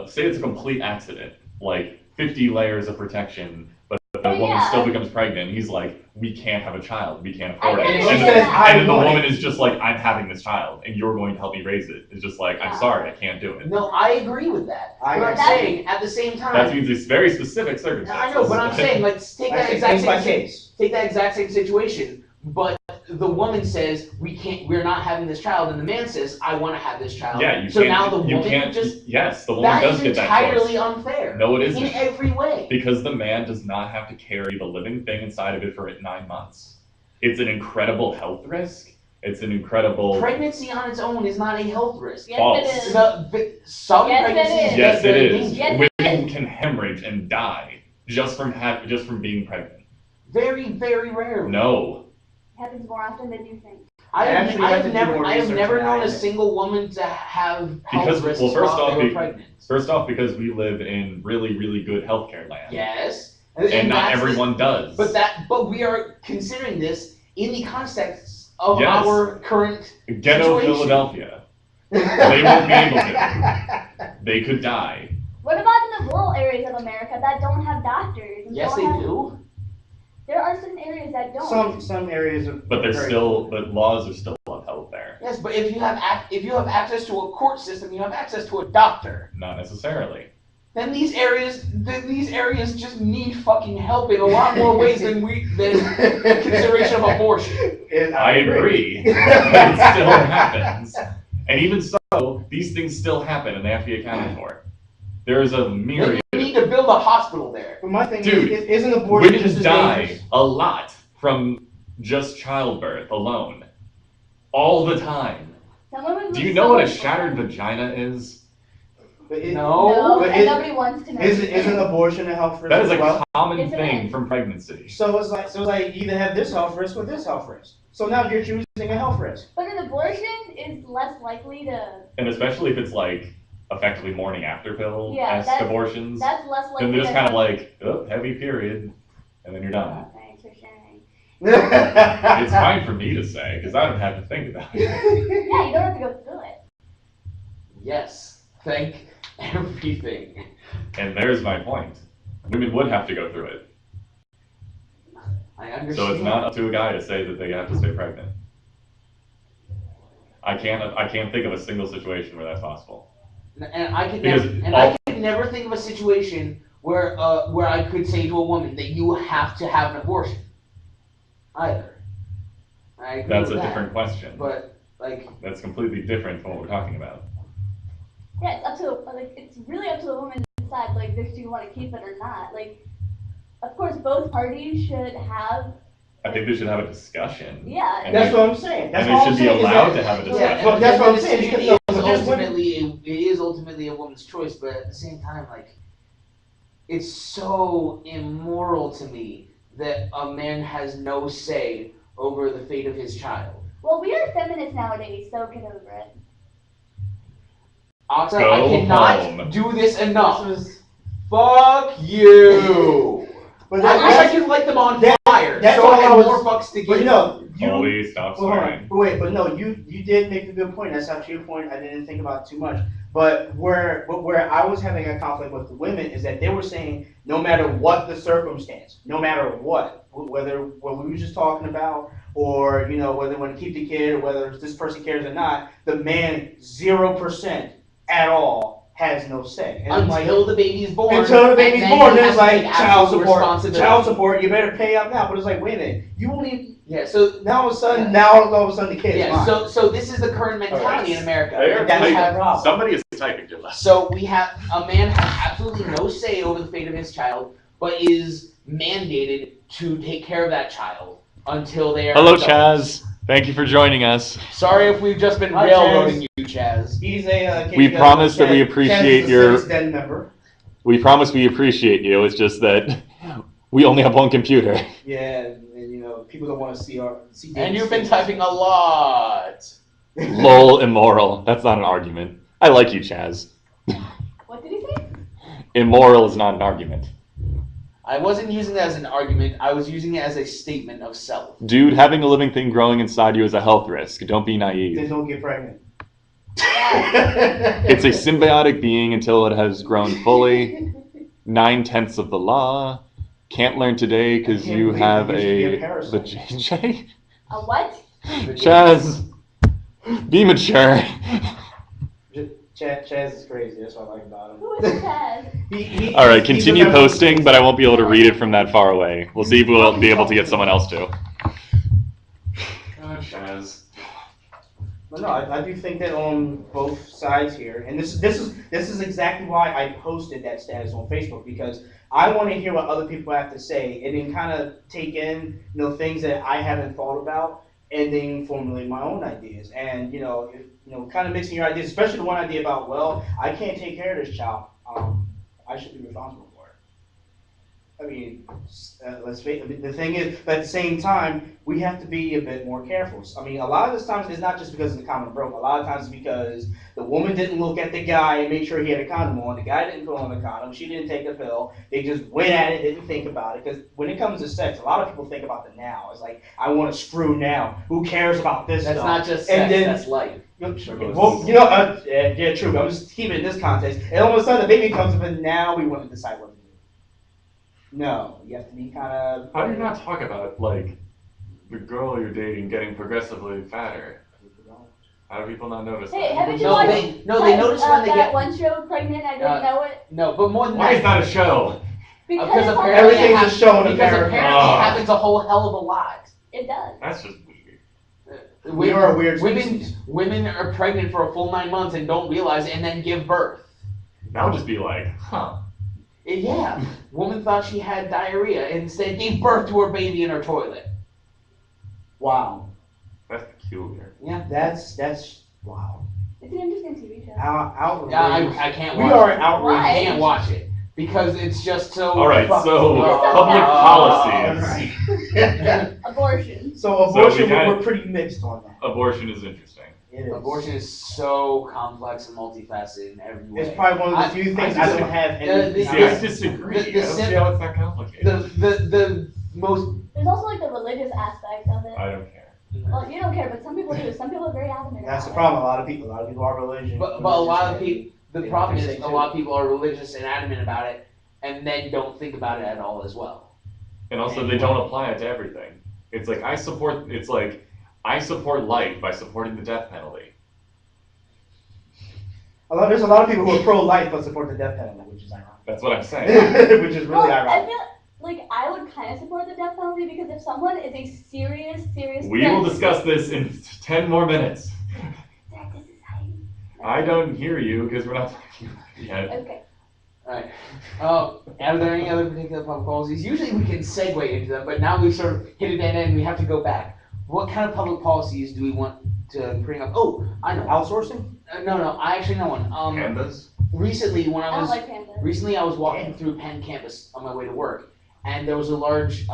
[SPEAKER 2] say it's a complete accident, like 50 layers of protection, but the woman still becomes pregnant. He's like, we can't have a child. We can't afford it.
[SPEAKER 3] I
[SPEAKER 1] And
[SPEAKER 3] get
[SPEAKER 1] she
[SPEAKER 3] it.
[SPEAKER 1] says,
[SPEAKER 2] And then the
[SPEAKER 1] want
[SPEAKER 2] woman
[SPEAKER 1] it.
[SPEAKER 2] is just like, I'm having this child, and you're going to help me raise it. It's just like, I'm
[SPEAKER 3] Yeah.
[SPEAKER 2] sorry, I can't do it.
[SPEAKER 4] No, I agree with that.
[SPEAKER 1] I
[SPEAKER 4] But I'm
[SPEAKER 1] agree.
[SPEAKER 4] saying, at the same
[SPEAKER 2] That
[SPEAKER 4] time,
[SPEAKER 2] means it's very specific circumstances.
[SPEAKER 4] I know, but I'm saying, like, take that exact
[SPEAKER 1] Case by
[SPEAKER 4] same
[SPEAKER 1] case.
[SPEAKER 4] take that exact same situation, but the woman says we're not having this child, and the man says I want to have this child.
[SPEAKER 2] Yeah, you
[SPEAKER 4] so
[SPEAKER 2] can't.
[SPEAKER 4] now the
[SPEAKER 2] you
[SPEAKER 4] woman
[SPEAKER 2] can't.
[SPEAKER 4] just
[SPEAKER 2] Yes, the woman
[SPEAKER 4] that
[SPEAKER 2] does
[SPEAKER 4] is
[SPEAKER 2] get that
[SPEAKER 4] entirely
[SPEAKER 2] choice.
[SPEAKER 4] unfair.
[SPEAKER 2] No, it
[SPEAKER 4] in
[SPEAKER 2] isn't.
[SPEAKER 4] every way.
[SPEAKER 2] Because the man does not have to carry the living thing inside of it for 9 months. It's an incredible health risk. It's an incredible.
[SPEAKER 4] Pregnancy on its own is not a health risk.
[SPEAKER 3] Yes,
[SPEAKER 2] False.
[SPEAKER 3] it is.
[SPEAKER 4] Some
[SPEAKER 3] Yes, it
[SPEAKER 4] pregnancies
[SPEAKER 3] is.
[SPEAKER 2] Yes,
[SPEAKER 4] get
[SPEAKER 2] it
[SPEAKER 4] very
[SPEAKER 2] is.
[SPEAKER 4] dangerous.
[SPEAKER 3] Yes, it
[SPEAKER 2] Women can hemorrhage and die just from being pregnant.
[SPEAKER 4] Very, very rarely.
[SPEAKER 2] No.
[SPEAKER 3] It happens more often than you think.
[SPEAKER 4] I
[SPEAKER 1] Actually, I have to do more
[SPEAKER 4] have
[SPEAKER 1] research
[SPEAKER 4] never
[SPEAKER 1] on
[SPEAKER 4] known
[SPEAKER 1] that.
[SPEAKER 4] a single woman to have health
[SPEAKER 2] Because,
[SPEAKER 4] risks
[SPEAKER 2] well, first
[SPEAKER 4] while
[SPEAKER 2] off,
[SPEAKER 4] they were pregnant.
[SPEAKER 2] First off, because we live in really, really good healthcare land.
[SPEAKER 4] Yes.
[SPEAKER 2] And not
[SPEAKER 4] that's the-
[SPEAKER 2] everyone does.
[SPEAKER 4] But we are considering this in the context of
[SPEAKER 2] Yes.
[SPEAKER 4] our current
[SPEAKER 2] Ghetto
[SPEAKER 4] situation.
[SPEAKER 2] Philadelphia. They won't be able to. They could die.
[SPEAKER 3] What about in the rural areas of America that don't have doctors? And
[SPEAKER 4] Yes,
[SPEAKER 3] don't
[SPEAKER 4] they
[SPEAKER 3] have-
[SPEAKER 4] do.
[SPEAKER 3] There are certain areas that don't.
[SPEAKER 1] Some areas of.
[SPEAKER 2] But but laws are still upheld there.
[SPEAKER 4] Yes, but if you have access to a court system, you have access to a doctor.
[SPEAKER 2] Not necessarily.
[SPEAKER 4] Then these areas just need fucking help in a lot more ways than consideration of abortion.
[SPEAKER 1] And
[SPEAKER 2] I agree. But it still happens. And even so, these things still happen and they have to be accounted for. There's a
[SPEAKER 4] Then
[SPEAKER 2] myriad.
[SPEAKER 4] you need to build a hospital there.
[SPEAKER 1] But my thing
[SPEAKER 2] Dude,
[SPEAKER 1] is, isn't abortion just
[SPEAKER 2] Women
[SPEAKER 1] as
[SPEAKER 2] die
[SPEAKER 1] dangerous?
[SPEAKER 2] a lot from just childbirth alone. All the time.
[SPEAKER 3] Some women
[SPEAKER 2] Do
[SPEAKER 3] lose
[SPEAKER 2] you know
[SPEAKER 3] so
[SPEAKER 2] what a
[SPEAKER 3] much
[SPEAKER 2] shattered
[SPEAKER 3] blood.
[SPEAKER 2] vagina is?
[SPEAKER 1] But
[SPEAKER 3] No,
[SPEAKER 1] but
[SPEAKER 3] and nobody wants to know.
[SPEAKER 1] isn't abortion a health risk
[SPEAKER 2] That is
[SPEAKER 1] as
[SPEAKER 2] a
[SPEAKER 1] well?
[SPEAKER 2] common
[SPEAKER 3] Yes, it
[SPEAKER 2] thing
[SPEAKER 3] is.
[SPEAKER 2] from pregnancy.
[SPEAKER 1] So it's like you either have this health risk or this health risk. So now you're choosing a health risk.
[SPEAKER 3] But an abortion is less likely to.
[SPEAKER 2] And especially if it's like effectively morning after pill
[SPEAKER 3] Yeah,
[SPEAKER 2] abortions,
[SPEAKER 3] That's less likely.
[SPEAKER 2] then they're just
[SPEAKER 3] to
[SPEAKER 2] kind of like, oh, heavy period, and then you're done.
[SPEAKER 3] Oh, thanks for sharing.
[SPEAKER 2] It's fine for me to say because I don't have to think about it.
[SPEAKER 3] Yeah, you don't have to go through it.
[SPEAKER 4] Yes. Thank everything.
[SPEAKER 2] And there's my point. Women would have to go through it.
[SPEAKER 4] I understand.
[SPEAKER 2] So it's not up to a guy to say that they have to stay pregnant. I can't think of a single situation where that's possible.
[SPEAKER 4] And I could
[SPEAKER 2] Because
[SPEAKER 4] never, I could never think of a situation where I could say to a woman that you have to have an abortion. Either. I agree
[SPEAKER 2] That's
[SPEAKER 4] with
[SPEAKER 2] a
[SPEAKER 4] that.
[SPEAKER 2] different question.
[SPEAKER 4] But like,
[SPEAKER 2] That's completely different from what we're talking about.
[SPEAKER 3] Yeah, it's up to it's really up to the woman to decide if she want to keep it or not. Of course, both parties should have.
[SPEAKER 2] I think they should have a discussion.
[SPEAKER 3] Yeah.
[SPEAKER 2] And
[SPEAKER 1] That's
[SPEAKER 2] they-
[SPEAKER 1] what I'm saying. That's
[SPEAKER 2] and
[SPEAKER 1] all
[SPEAKER 2] they
[SPEAKER 1] I'm
[SPEAKER 2] should be
[SPEAKER 1] saying is
[SPEAKER 2] allowed
[SPEAKER 1] that-
[SPEAKER 2] to have a
[SPEAKER 1] Yeah,
[SPEAKER 2] discussion.
[SPEAKER 1] but that's what I'm saying.
[SPEAKER 4] It
[SPEAKER 1] Because
[SPEAKER 4] is
[SPEAKER 1] but there's women-
[SPEAKER 4] it is ultimately a woman's choice, but at the same time, it's so immoral to me that a man has no say over the fate of his child.
[SPEAKER 3] Well, we are feminists nowadays, so get over it.
[SPEAKER 4] Oxa,
[SPEAKER 2] Go
[SPEAKER 4] I cannot
[SPEAKER 2] home.
[SPEAKER 4] do this enough.
[SPEAKER 1] This was-
[SPEAKER 4] Fuck you.
[SPEAKER 1] But
[SPEAKER 4] I wish I
[SPEAKER 1] that's,
[SPEAKER 4] could light them on
[SPEAKER 1] that-
[SPEAKER 4] fire.
[SPEAKER 1] that's
[SPEAKER 4] so
[SPEAKER 1] all
[SPEAKER 4] I had
[SPEAKER 1] I was-
[SPEAKER 4] more fucks to
[SPEAKER 1] but
[SPEAKER 4] give.
[SPEAKER 1] you
[SPEAKER 2] Holy, stop
[SPEAKER 1] Well, hold
[SPEAKER 2] swearing.
[SPEAKER 1] on. But wait, but no, you did make a good point. That's actually a point I didn't think about too much. But where I was having a conflict with the women is that they were saying no matter what the circumstance, no matter what we were just talking about, or whether they want to keep the kid or whether this person cares or not, the man 0% at all has no say. And I'm like,
[SPEAKER 4] Until the baby's born.
[SPEAKER 1] until the baby's
[SPEAKER 4] and then
[SPEAKER 1] born,
[SPEAKER 4] he
[SPEAKER 1] then
[SPEAKER 4] has
[SPEAKER 1] it's
[SPEAKER 4] to
[SPEAKER 1] like
[SPEAKER 4] take
[SPEAKER 1] child
[SPEAKER 4] absolute
[SPEAKER 1] support.
[SPEAKER 4] responsibility.
[SPEAKER 1] Child support, you better pay up now. But it's like, wait a minute, you won't even.
[SPEAKER 4] Yeah, so
[SPEAKER 1] Now all of a sudden,
[SPEAKER 4] Yeah.
[SPEAKER 1] now all of a sudden the kid's
[SPEAKER 4] yeah,
[SPEAKER 1] mine.
[SPEAKER 4] so this is the current mentality in America.
[SPEAKER 2] They're
[SPEAKER 1] That's
[SPEAKER 2] typing-
[SPEAKER 1] my problem.
[SPEAKER 2] Somebody is typing to us.
[SPEAKER 4] So we have a man has absolutely no say over the fate of his child, but is mandated to take care of that child until they are.
[SPEAKER 2] Hello,
[SPEAKER 4] adults.
[SPEAKER 2] Chaz. Thank you for joining us.
[SPEAKER 4] Sorry if we've just been
[SPEAKER 1] Hi,
[SPEAKER 4] railroading you, Chaz.
[SPEAKER 1] He's a.
[SPEAKER 2] We promise that we appreciate your-
[SPEAKER 1] Den member.
[SPEAKER 2] We promise we appreciate you. It's just that we only have one computer.
[SPEAKER 1] Yeah, and people don't want to see see.
[SPEAKER 4] And you've been typing a lot.
[SPEAKER 2] Lol, immoral. That's not an argument. I like you, Chaz.
[SPEAKER 3] What did he say?
[SPEAKER 2] Immoral is not an argument.
[SPEAKER 4] I wasn't using that as an argument. I was using it as a statement of self.
[SPEAKER 2] Dude, having a living thing growing inside you is a health risk. Don't be
[SPEAKER 1] Then
[SPEAKER 2] naive.
[SPEAKER 1] don't get pregnant.
[SPEAKER 2] It's a symbiotic being until it has grown fully. 9/10 of the law. Can't learn today because
[SPEAKER 1] I can't
[SPEAKER 2] you
[SPEAKER 1] believe
[SPEAKER 2] have
[SPEAKER 1] you used to be a
[SPEAKER 2] a
[SPEAKER 1] parasite.
[SPEAKER 2] JJ.
[SPEAKER 3] A what?
[SPEAKER 2] Chaz, be mature.
[SPEAKER 1] Chaz is crazy. That's what I like about him.
[SPEAKER 3] Who is Chaz?
[SPEAKER 2] All right,
[SPEAKER 1] he's
[SPEAKER 2] continue
[SPEAKER 1] a member-
[SPEAKER 2] posting, but I won't be able to read it from that far away. We'll see if we'll be able to get someone else to. God, Chaz.
[SPEAKER 1] But no, I do think that on both sides here, and this is exactly why I posted that status on Facebook, because I want to hear what other people have to say and then kind of take in things that I haven't thought about and then formulate my own ideas. And kind of mixing your ideas, especially the one idea about, well, I can't take care of this child. I should be responsible for it. I mean, let's face it. The thing is, but at the same time, we have to be a bit more careful. I mean, a lot of this times it's not just because of the condom broke. A lot of times it's because the woman didn't look at the guy and make sure he had a condom on. The guy didn't put on the condom. She didn't take the pill. They just went at it, didn't think about it. Because when it comes to sex, a lot of people think about the now. It's like, I want to screw now. Who cares about this
[SPEAKER 4] That's
[SPEAKER 1] stuff?
[SPEAKER 4] not just
[SPEAKER 1] And
[SPEAKER 4] sex,
[SPEAKER 1] then-
[SPEAKER 4] that's life.
[SPEAKER 1] Well, yeah, true. But I'm just keeping it in this context. And all of a sudden, the baby comes up, and now we want to decide what to do. No, you have to be kind of.
[SPEAKER 2] How do you not talk about, like, the girl you're dating getting progressively fatter? How do people not notice
[SPEAKER 3] Hey,
[SPEAKER 2] that?
[SPEAKER 3] haven't you
[SPEAKER 4] No,
[SPEAKER 3] watched
[SPEAKER 4] they notice when they
[SPEAKER 3] that
[SPEAKER 4] get.
[SPEAKER 3] one show, Pregnant? I didn't know it.
[SPEAKER 4] No, but more than
[SPEAKER 2] Why is
[SPEAKER 4] that.
[SPEAKER 2] that a show?
[SPEAKER 3] Because
[SPEAKER 4] Because
[SPEAKER 3] it's on
[SPEAKER 4] apparently
[SPEAKER 1] Everything's
[SPEAKER 4] it
[SPEAKER 1] a
[SPEAKER 4] happens,
[SPEAKER 1] show in
[SPEAKER 4] because
[SPEAKER 1] America.
[SPEAKER 4] apparently
[SPEAKER 2] Oh.
[SPEAKER 4] it happens a whole hell of a lot.
[SPEAKER 3] It does.
[SPEAKER 2] That's just weird.
[SPEAKER 1] We are a weird species.
[SPEAKER 4] Women are pregnant for a full 9 months and don't realize it and then give birth.
[SPEAKER 2] That would just be like, huh.
[SPEAKER 4] Yeah, woman thought she had diarrhea and instead gave birth to her baby in her toilet.
[SPEAKER 1] Wow.
[SPEAKER 2] That's peculiar.
[SPEAKER 4] Yeah.
[SPEAKER 1] That's wow.
[SPEAKER 3] It's an interesting TV show.
[SPEAKER 1] Outrage.
[SPEAKER 4] Yeah, I can't
[SPEAKER 1] We
[SPEAKER 4] watch
[SPEAKER 1] are
[SPEAKER 4] it.
[SPEAKER 1] outraged.
[SPEAKER 4] I can't watch it because it's just so.
[SPEAKER 2] All right,
[SPEAKER 4] fucked
[SPEAKER 2] so
[SPEAKER 4] up.
[SPEAKER 2] public policies.
[SPEAKER 1] Right.
[SPEAKER 3] Abortion.
[SPEAKER 1] So abortion,
[SPEAKER 2] we got-
[SPEAKER 1] we're pretty mixed on that.
[SPEAKER 2] Abortion is interesting.
[SPEAKER 1] It is.
[SPEAKER 4] Abortion is so complex and multifaceted in every way.
[SPEAKER 1] It's probably one of the few things I don't have any.
[SPEAKER 2] See, I disagree.
[SPEAKER 4] the
[SPEAKER 2] I don't see
[SPEAKER 4] sim-
[SPEAKER 2] how it's that complicated.
[SPEAKER 4] The most.
[SPEAKER 3] There's also like the religious aspect of it.
[SPEAKER 2] I don't care.
[SPEAKER 3] Well, you don't care, but some people do. Some people are very adamant
[SPEAKER 1] That's the
[SPEAKER 3] about
[SPEAKER 1] problem. A lot of people are religious.
[SPEAKER 4] But a lot of people. The
[SPEAKER 1] They
[SPEAKER 4] problem
[SPEAKER 1] don't
[SPEAKER 4] is
[SPEAKER 1] say
[SPEAKER 4] a
[SPEAKER 1] too.
[SPEAKER 4] lot of people are religious and adamant about it, and then don't think about it at all as well.
[SPEAKER 2] And also, they don't apply it to everything. It's like I support life by supporting the death penalty.
[SPEAKER 1] There's a lot of people who are pro-life but support the death penalty, which is ironic.
[SPEAKER 2] That's what I'm saying.
[SPEAKER 1] Which is
[SPEAKER 3] Well,
[SPEAKER 1] really
[SPEAKER 3] I
[SPEAKER 1] ironic.
[SPEAKER 3] feel like I would kind of support the death penalty because if someone is a serious
[SPEAKER 2] We will discuss this in 10 more minutes.
[SPEAKER 3] This is how you-
[SPEAKER 2] I don't hear you because we're not talking about it yet.
[SPEAKER 3] Okay.
[SPEAKER 4] Alright. Are there any other particular public policies? Usually we can segue into them, but now we've sort of hit it and we have to go back. What kind of public policies do we want to bring up? Oh, I know.
[SPEAKER 1] Outsourcing?
[SPEAKER 4] No, I actually know one.
[SPEAKER 2] Pandas?
[SPEAKER 4] Recently when
[SPEAKER 3] I
[SPEAKER 4] I
[SPEAKER 3] don't
[SPEAKER 4] was
[SPEAKER 3] like pandas.
[SPEAKER 4] recently I was walking through Penn campus on my way to work, and there was a large,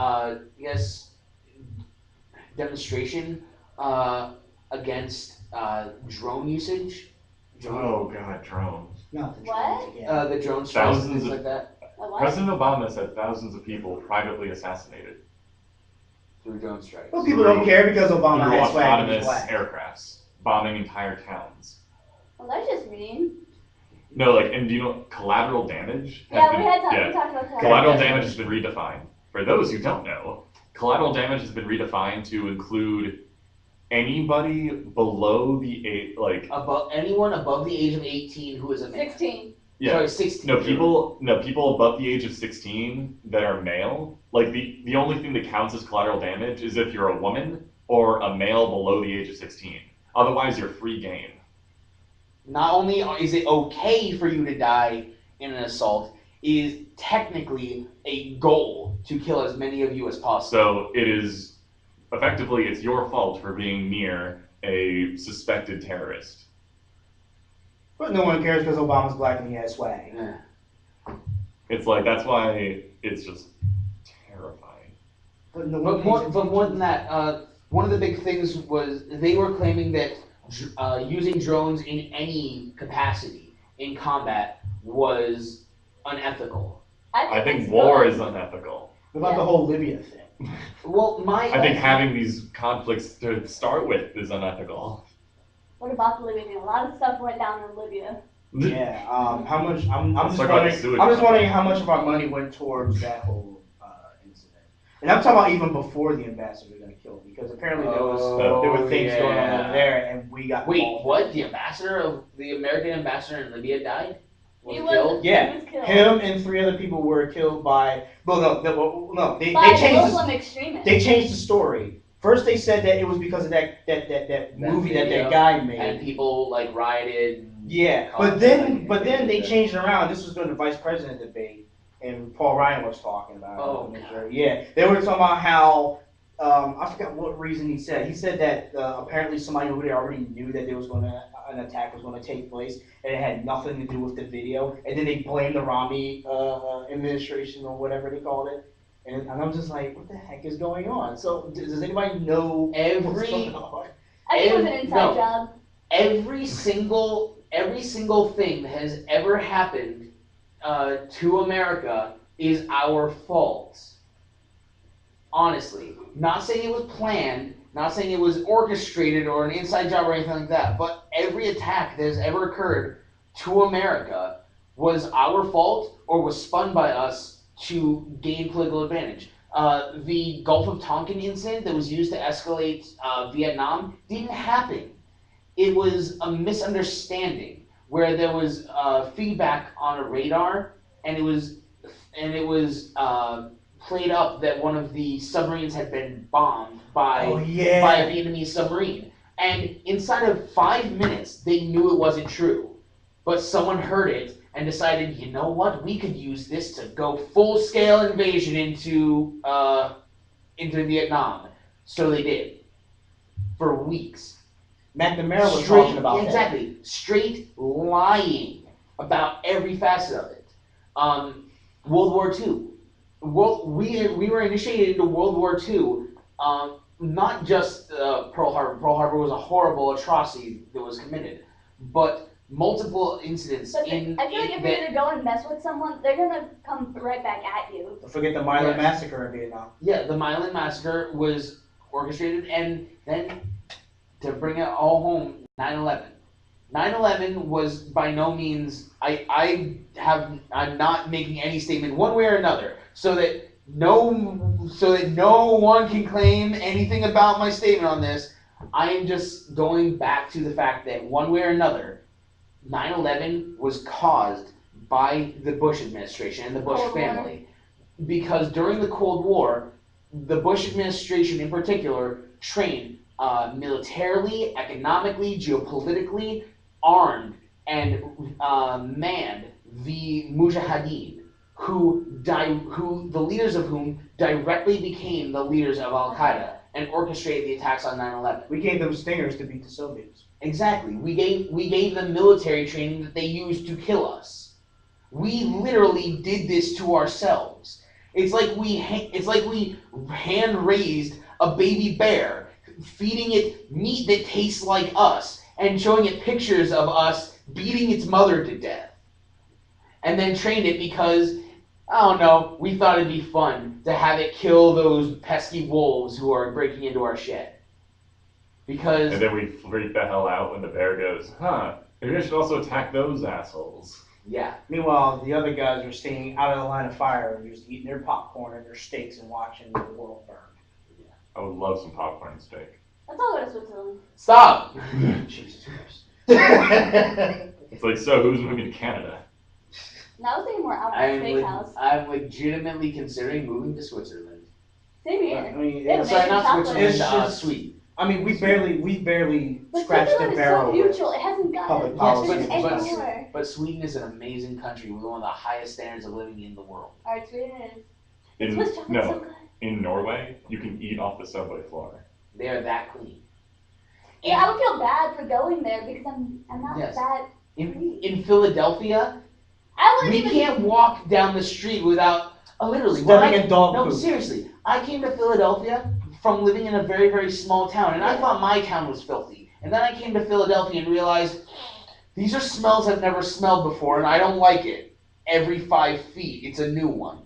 [SPEAKER 4] demonstration against drone usage.
[SPEAKER 2] Oh god, drone.
[SPEAKER 1] Not the
[SPEAKER 3] What?
[SPEAKER 1] drones again.
[SPEAKER 4] The drone strikes and
[SPEAKER 2] Thousands
[SPEAKER 4] things
[SPEAKER 2] of-
[SPEAKER 4] like that
[SPEAKER 3] A what?
[SPEAKER 2] President Obama said thousands of people privately assassinated
[SPEAKER 4] through drone strikes.
[SPEAKER 1] Well, people don't care because Obama
[SPEAKER 2] through
[SPEAKER 1] has swag and he's
[SPEAKER 2] autonomous
[SPEAKER 1] black.
[SPEAKER 2] aircrafts, bombing entire towns.
[SPEAKER 3] Well, that's just mean.
[SPEAKER 2] No, like, and do you know collateral damage? has
[SPEAKER 3] Yeah,
[SPEAKER 2] been-
[SPEAKER 3] we had talked.
[SPEAKER 2] yeah.
[SPEAKER 3] We talked about that.
[SPEAKER 2] Collateral damage has been redefined. For those who don't know, collateral damage has been redefined to include anybody below the age, like,
[SPEAKER 4] Anyone above the age of 18 who is a man.
[SPEAKER 3] 16.
[SPEAKER 2] yeah.
[SPEAKER 4] Sorry, 16.
[SPEAKER 2] No, people above the age of 16 that are male, like the only thing that counts as collateral damage is if you're a woman or a male below the age of 16. Otherwise, you're free game.
[SPEAKER 4] Not only is it okay for you to die in an assault, it is technically a goal to kill as many of you as possible.
[SPEAKER 2] So it is, effectively, it's your fault for being near a suspected terrorist.
[SPEAKER 1] But no one cares because Obama's black and he has swag.
[SPEAKER 4] Yeah.
[SPEAKER 2] It's like, that's why it's just terrifying.
[SPEAKER 1] But no one
[SPEAKER 4] But more,
[SPEAKER 1] pays
[SPEAKER 4] but more than
[SPEAKER 1] attention.
[SPEAKER 4] that, one of the big things was they were claiming that using drones in any capacity in combat was unethical.
[SPEAKER 2] I think
[SPEAKER 3] it's
[SPEAKER 2] war
[SPEAKER 3] good.
[SPEAKER 2] is unethical.
[SPEAKER 1] What about the whole Libya thing?
[SPEAKER 4] Well,
[SPEAKER 2] I think having these conflicts to start with is unethical.
[SPEAKER 3] What about the Libya thing? A lot of stuff went down in Libya.
[SPEAKER 1] Yeah. How much? I'm
[SPEAKER 2] Let's
[SPEAKER 1] just
[SPEAKER 2] talk about
[SPEAKER 1] wondering.
[SPEAKER 2] the sewage
[SPEAKER 1] I'm just wondering
[SPEAKER 2] project.
[SPEAKER 1] how much of our money went towards that whole incident. And I'm talking about even before the ambassador got killed, because apparently there were things going on over there, and we got
[SPEAKER 4] Wait,
[SPEAKER 1] involved.
[SPEAKER 4] what? The American ambassador in Libya died? Was
[SPEAKER 3] He
[SPEAKER 4] killed?
[SPEAKER 1] Yeah.
[SPEAKER 3] He was killed.
[SPEAKER 1] Him and 3 other people were killed by. Well, no, they
[SPEAKER 3] By
[SPEAKER 1] changed.
[SPEAKER 3] Muslim extremists.
[SPEAKER 1] They changed the story. First, they said that it was because of that movie that
[SPEAKER 4] video.
[SPEAKER 1] guy made.
[SPEAKER 4] And people like rioted. And
[SPEAKER 1] Yeah, but then they changed it around. This was during the vice president debate, and Paul Ryan was talking about it.
[SPEAKER 4] Oh,
[SPEAKER 1] I'm not
[SPEAKER 4] God.
[SPEAKER 1] sure. Yeah, they were talking about how I forgot what reason he said. He said that apparently somebody over there already knew that there was an attack was going to take place, and it had nothing to do with the video. And then they blamed the Romney administration or whatever they called it. And I'm just like, what the heck is going on? So does anybody know what's going on?
[SPEAKER 3] I think it was an inside
[SPEAKER 4] No.
[SPEAKER 3] job.
[SPEAKER 4] every single thing that has ever happened to America is our fault. Honestly, not saying it was planned, not saying it was orchestrated or an inside job or anything like that, but every attack that has ever occurred to America was our fault or was spun by us to gain political advantage. The Gulf of Tonkin incident that was used to escalate Vietnam didn't happen. It was a misunderstanding where there was feedback on a radar, and it was played up that one of the submarines had been bombed by
[SPEAKER 1] Oh yeah.
[SPEAKER 4] by a Vietnamese submarine. And inside of 5 minutes, they knew it wasn't true. But someone heard it and decided, you know what, we could use this to go full-scale invasion into Vietnam. So they did. For weeks.
[SPEAKER 1] McNamara was talking about that.
[SPEAKER 4] Exactly. Straight lying about every facet of it. World War II. We were initiated into World War II, not just Pearl Harbor. Pearl Harbor was a horrible atrocity that was committed, but multiple incidents
[SPEAKER 3] But
[SPEAKER 4] in.
[SPEAKER 3] I feel like if you're gonna go and mess with someone, they're gonna come right back at you.
[SPEAKER 1] Don't forget the Milan
[SPEAKER 4] Yes.
[SPEAKER 1] Massacre in Vietnam.
[SPEAKER 4] Yeah, the Milan Massacre was orchestrated, and then to bring it all home, 9/11. 9/11 was by no means. I'm not making any statement one way or another, so that no one can claim anything about my statement on this. I am just going back to the fact that one way or another, 9/11 was caused by the Bush administration and the Bush
[SPEAKER 3] Cold War.
[SPEAKER 4] family, because during the Cold War, the Bush administration in particular trained militarily, economically, geopolitically, armed and manned the Mujahideen, who the leaders of whom directly became the leaders of Al Qaeda and orchestrated the attacks on 9/11.
[SPEAKER 1] We gave them stingers to beat the Soviets.
[SPEAKER 4] Exactly. We gave them military training that they used to kill us. We literally did this to ourselves. It's like we hand raised a baby bear, feeding it meat that tastes like us, and showing it pictures of us beating its mother to death. And then trained it because, I don't know, we thought it'd be fun to have it kill those pesky wolves who are breaking into our shed. Because.
[SPEAKER 2] And then we freak the hell out when the bear goes, maybe I should also attack those assholes.
[SPEAKER 4] Yeah.
[SPEAKER 1] Meanwhile, the other guys are staying out of the line of fire and just eating their popcorn and their steaks and watching the world burn.
[SPEAKER 2] I would love some popcorn and steak.
[SPEAKER 3] Let's all go to Switzerland.
[SPEAKER 4] Stop!
[SPEAKER 1] Jesus Christ.
[SPEAKER 2] It's like, so who's moving to Canada?
[SPEAKER 3] And I was thinking more Outback Steakhouse.
[SPEAKER 4] I'm legitimately considering moving to Switzerland.
[SPEAKER 3] Same
[SPEAKER 1] I
[SPEAKER 3] here.
[SPEAKER 1] mean,
[SPEAKER 3] They have
[SPEAKER 1] it's,
[SPEAKER 4] Sorry,
[SPEAKER 3] amazing
[SPEAKER 4] not
[SPEAKER 3] chocolate.
[SPEAKER 4] Switzerland,
[SPEAKER 1] It's just-
[SPEAKER 4] Sweden.
[SPEAKER 1] I mean, we barely
[SPEAKER 3] But
[SPEAKER 1] scratched the
[SPEAKER 3] Switzerland is
[SPEAKER 1] barrel.
[SPEAKER 3] so
[SPEAKER 1] with
[SPEAKER 3] neutral. It hasn't
[SPEAKER 1] public
[SPEAKER 3] gotten
[SPEAKER 1] policy.
[SPEAKER 3] any
[SPEAKER 4] but-
[SPEAKER 3] more.
[SPEAKER 4] But Sweden is an amazing country with one of the highest standards of living in the world.
[SPEAKER 3] Alright, Sweden is.
[SPEAKER 2] In,
[SPEAKER 3] Swiss chocolate's so
[SPEAKER 2] no,
[SPEAKER 3] good.
[SPEAKER 2] in Norway, you can eat off the subway floor.
[SPEAKER 4] They are that clean.
[SPEAKER 3] Yeah, I would feel bad for going there because I'm not
[SPEAKER 4] Yes.
[SPEAKER 3] that.
[SPEAKER 4] In Philadelphia,
[SPEAKER 3] I wouldn't
[SPEAKER 4] we
[SPEAKER 3] even.
[SPEAKER 4] can't walk down the street without literally. when
[SPEAKER 1] Stepping
[SPEAKER 4] I-
[SPEAKER 1] in dog
[SPEAKER 4] No,
[SPEAKER 1] poop.
[SPEAKER 4] seriously. I came to Philadelphia from living in a very, very small town, and I thought my town was filthy. And then I came to Philadelphia and realized these are smells I've never smelled before, and I don't like it. Every 5 feet, it's a new one.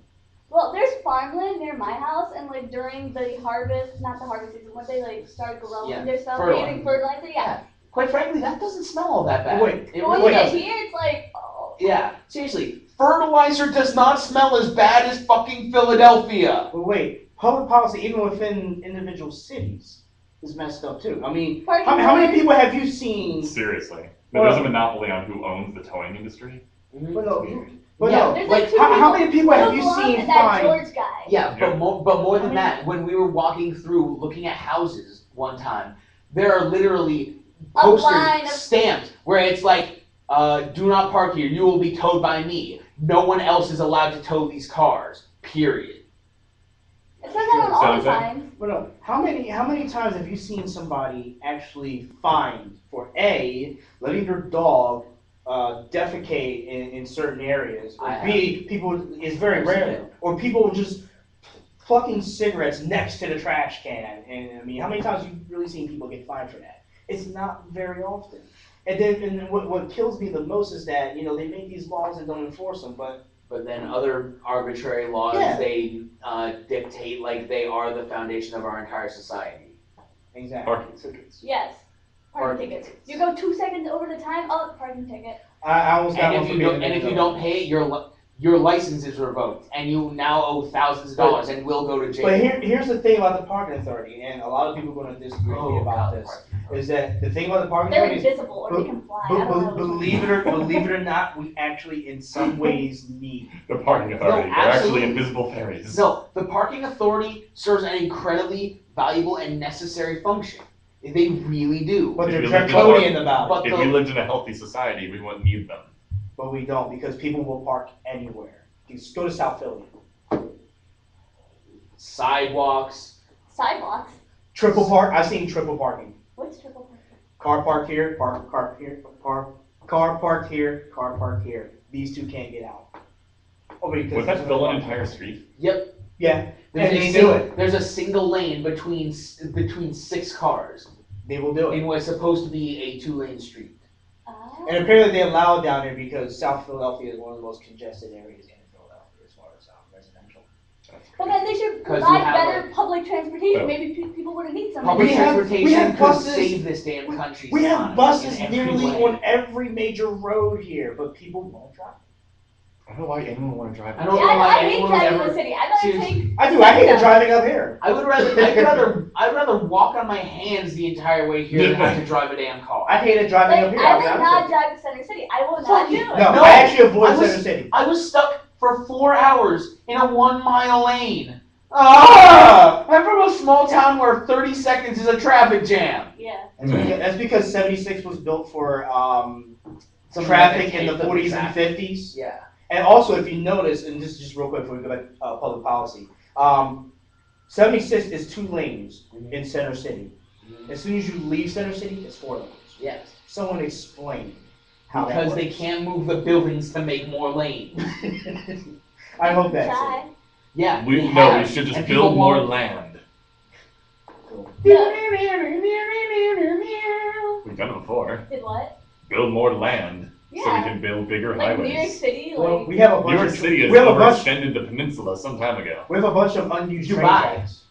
[SPEAKER 3] Well, there's farmland near my house, and like during the harvest, not the harvest season, when they like start growing
[SPEAKER 4] Yeah,
[SPEAKER 3] their stuff,
[SPEAKER 4] fertilizer.
[SPEAKER 3] using fertilizer, yeah.
[SPEAKER 4] Quite frankly, that doesn't smell all that bad.
[SPEAKER 1] Wait,
[SPEAKER 4] It
[SPEAKER 3] But when
[SPEAKER 4] really
[SPEAKER 3] you get
[SPEAKER 4] doesn't.
[SPEAKER 3] here, it's like, oh.
[SPEAKER 4] Yeah, seriously. Fertilizer does not smell as bad as fucking Philadelphia.
[SPEAKER 1] But wait, public policy, even within individual cities, is messed up too. I mean,
[SPEAKER 3] Parking
[SPEAKER 1] how many
[SPEAKER 3] lots.
[SPEAKER 1] people have you seen?
[SPEAKER 2] Seriously. But
[SPEAKER 1] Well-
[SPEAKER 2] there's a monopoly on who owns the towing industry.
[SPEAKER 1] Well, no,
[SPEAKER 2] Weird.
[SPEAKER 1] but
[SPEAKER 4] Yeah,
[SPEAKER 1] no,
[SPEAKER 3] There's
[SPEAKER 1] like
[SPEAKER 3] like two
[SPEAKER 1] how many people have
[SPEAKER 3] Will
[SPEAKER 1] you
[SPEAKER 3] Blum
[SPEAKER 1] seen
[SPEAKER 3] and that
[SPEAKER 1] find?
[SPEAKER 3] George guy.
[SPEAKER 4] Yeah,
[SPEAKER 2] Yeah.
[SPEAKER 4] but more than
[SPEAKER 1] I mean-
[SPEAKER 4] that, when we were walking through looking at houses one time, there are literally
[SPEAKER 3] A line
[SPEAKER 4] posters
[SPEAKER 3] of-
[SPEAKER 4] stamped where it's like, do not park here, you will be towed by me. No one else is allowed to tow these cars, period.
[SPEAKER 3] It says that on all
[SPEAKER 2] Sounds
[SPEAKER 3] the
[SPEAKER 2] like-
[SPEAKER 3] signs.
[SPEAKER 1] But no, how many times have you seen somebody actually fined for letting their dog defecate in certain areas, or
[SPEAKER 4] I
[SPEAKER 1] B, people is very
[SPEAKER 4] I've
[SPEAKER 1] rare,
[SPEAKER 4] seen it.
[SPEAKER 1] or people just plucking cigarettes next to the trash can. And I mean, how many times have you really seen people get fined for that? It's not very often. And then what kills me the most is that they make these laws and don't enforce them, but.
[SPEAKER 4] But then other arbitrary laws,
[SPEAKER 1] Yeah.
[SPEAKER 4] they dictate like they are the foundation of our entire society.
[SPEAKER 1] Exactly.
[SPEAKER 2] Parking tickets.
[SPEAKER 3] Yes. Parking
[SPEAKER 4] Parking
[SPEAKER 3] tickets.
[SPEAKER 4] tickets.
[SPEAKER 3] You go 2 seconds over the time, oh, parking ticket.
[SPEAKER 1] I almost got
[SPEAKER 4] And
[SPEAKER 1] one
[SPEAKER 4] if
[SPEAKER 1] for
[SPEAKER 4] you
[SPEAKER 1] being
[SPEAKER 4] don't,
[SPEAKER 1] a
[SPEAKER 4] and if you
[SPEAKER 1] minute
[SPEAKER 4] don't pay it, your license is revoked, and you now owe thousands of dollars and will go to jail.
[SPEAKER 1] But here's the thing about the parking authority, and a lot of people are going to disagree with me about this, is that the thing about the parking
[SPEAKER 3] They're
[SPEAKER 1] authority is,
[SPEAKER 3] invisible or they can fly. I don't know.
[SPEAKER 1] believe it or not, we actually in some ways need.
[SPEAKER 2] The parking authority. They're actually
[SPEAKER 4] absolutely.
[SPEAKER 2] invisible fairies.
[SPEAKER 4] No, the parking authority serves an incredibly valuable and necessary function. They really do.
[SPEAKER 1] But
[SPEAKER 2] If
[SPEAKER 1] they're
[SPEAKER 2] you live in
[SPEAKER 1] draconian about
[SPEAKER 4] But
[SPEAKER 1] it.
[SPEAKER 2] If we lived in a healthy society, we wouldn't need them.
[SPEAKER 1] But we don't, because people will park anywhere. Just go to South Philly.
[SPEAKER 4] Sidewalks.
[SPEAKER 3] Sidewalks.
[SPEAKER 1] Triple park. I've seen triple parking.
[SPEAKER 3] What's triple parking?
[SPEAKER 1] Car park here, car here, car car parked here, car parked here. These two can't get out. Oh, because
[SPEAKER 2] Would that fill an entire street?
[SPEAKER 4] Yep.
[SPEAKER 1] Yeah,
[SPEAKER 4] There's
[SPEAKER 1] and
[SPEAKER 4] a
[SPEAKER 1] they
[SPEAKER 4] single,
[SPEAKER 1] do it.
[SPEAKER 4] There's a single lane between 6 cars
[SPEAKER 1] They will do
[SPEAKER 4] in
[SPEAKER 1] it.
[SPEAKER 4] what's supposed to be a 2-lane street.
[SPEAKER 1] And apparently they allow it down here because South Philadelphia is one of the most congested areas in Philadelphia as far as residential.
[SPEAKER 3] But then they should
[SPEAKER 4] 'Cause you
[SPEAKER 3] provide
[SPEAKER 4] have,
[SPEAKER 3] better
[SPEAKER 4] like-
[SPEAKER 3] public transportation.
[SPEAKER 2] Oh.
[SPEAKER 3] Maybe people wouldn't need some.
[SPEAKER 4] Public
[SPEAKER 1] We have
[SPEAKER 4] transportation could
[SPEAKER 1] buses.
[SPEAKER 4] save this damn country's
[SPEAKER 1] We have
[SPEAKER 4] economy
[SPEAKER 1] buses
[SPEAKER 4] in every
[SPEAKER 1] nearly
[SPEAKER 4] way.
[SPEAKER 1] on every major road here, but people won't drive.
[SPEAKER 2] I don't know why anyone would want to drive.
[SPEAKER 4] I don't
[SPEAKER 3] Yeah,
[SPEAKER 4] know why
[SPEAKER 3] I hate
[SPEAKER 4] anyone would
[SPEAKER 3] driving in
[SPEAKER 4] ever.
[SPEAKER 3] the city. I'd rather
[SPEAKER 4] Seriously.
[SPEAKER 3] take.
[SPEAKER 1] I do. I hate driving up here.
[SPEAKER 4] I'd rather walk on my hands the entire way here than have to drive a damn car.
[SPEAKER 1] I hated driving up
[SPEAKER 3] Like,
[SPEAKER 1] here.
[SPEAKER 3] I
[SPEAKER 1] I'll be
[SPEAKER 3] would
[SPEAKER 1] honest
[SPEAKER 3] not
[SPEAKER 1] with you.
[SPEAKER 3] drive to Center City. I will not
[SPEAKER 4] Fuck
[SPEAKER 3] do
[SPEAKER 4] you.
[SPEAKER 3] it.
[SPEAKER 1] No,
[SPEAKER 4] No,
[SPEAKER 1] I actually avoid
[SPEAKER 4] I was-
[SPEAKER 1] Center City.
[SPEAKER 4] I was stuck for 4 hours in a 1-mile lane. Ah! I'm from a small town where 30 seconds is a traffic jam.
[SPEAKER 3] Yeah.
[SPEAKER 1] That's because 76 was built for
[SPEAKER 4] Something
[SPEAKER 1] traffic
[SPEAKER 4] like that
[SPEAKER 1] in the
[SPEAKER 4] came from
[SPEAKER 1] 40s and
[SPEAKER 4] traffic.
[SPEAKER 1] 50s.
[SPEAKER 4] Yeah.
[SPEAKER 1] And also, if you notice, and this is just real quick before we go back to public policy, 76 is 2 lanes in Center City. As soon as you leave Center City, it's 4 lanes.
[SPEAKER 4] Yes.
[SPEAKER 1] Someone explain how
[SPEAKER 4] Because
[SPEAKER 1] that
[SPEAKER 4] they
[SPEAKER 1] works.
[SPEAKER 4] can't move the buildings to make more lanes.
[SPEAKER 1] I hope that's
[SPEAKER 3] Try.
[SPEAKER 4] Yeah.
[SPEAKER 2] We
[SPEAKER 4] they
[SPEAKER 2] no,
[SPEAKER 4] have.
[SPEAKER 2] we should just
[SPEAKER 4] And
[SPEAKER 2] build
[SPEAKER 4] people
[SPEAKER 2] more
[SPEAKER 4] won't-
[SPEAKER 2] land.
[SPEAKER 1] it. Cool.
[SPEAKER 2] We've done it before.
[SPEAKER 3] Did what?
[SPEAKER 2] Build more land so we
[SPEAKER 3] Yeah.
[SPEAKER 2] can build bigger
[SPEAKER 3] Like New York
[SPEAKER 2] highways.
[SPEAKER 3] City,
[SPEAKER 1] Well,
[SPEAKER 3] like.
[SPEAKER 1] we have a
[SPEAKER 2] New
[SPEAKER 1] bunch
[SPEAKER 2] York
[SPEAKER 1] of
[SPEAKER 2] City has
[SPEAKER 1] we have a bunch
[SPEAKER 2] overextended the peninsula some time ago.
[SPEAKER 1] we have a bunch of unused train
[SPEAKER 4] Dubai.
[SPEAKER 1] tracks.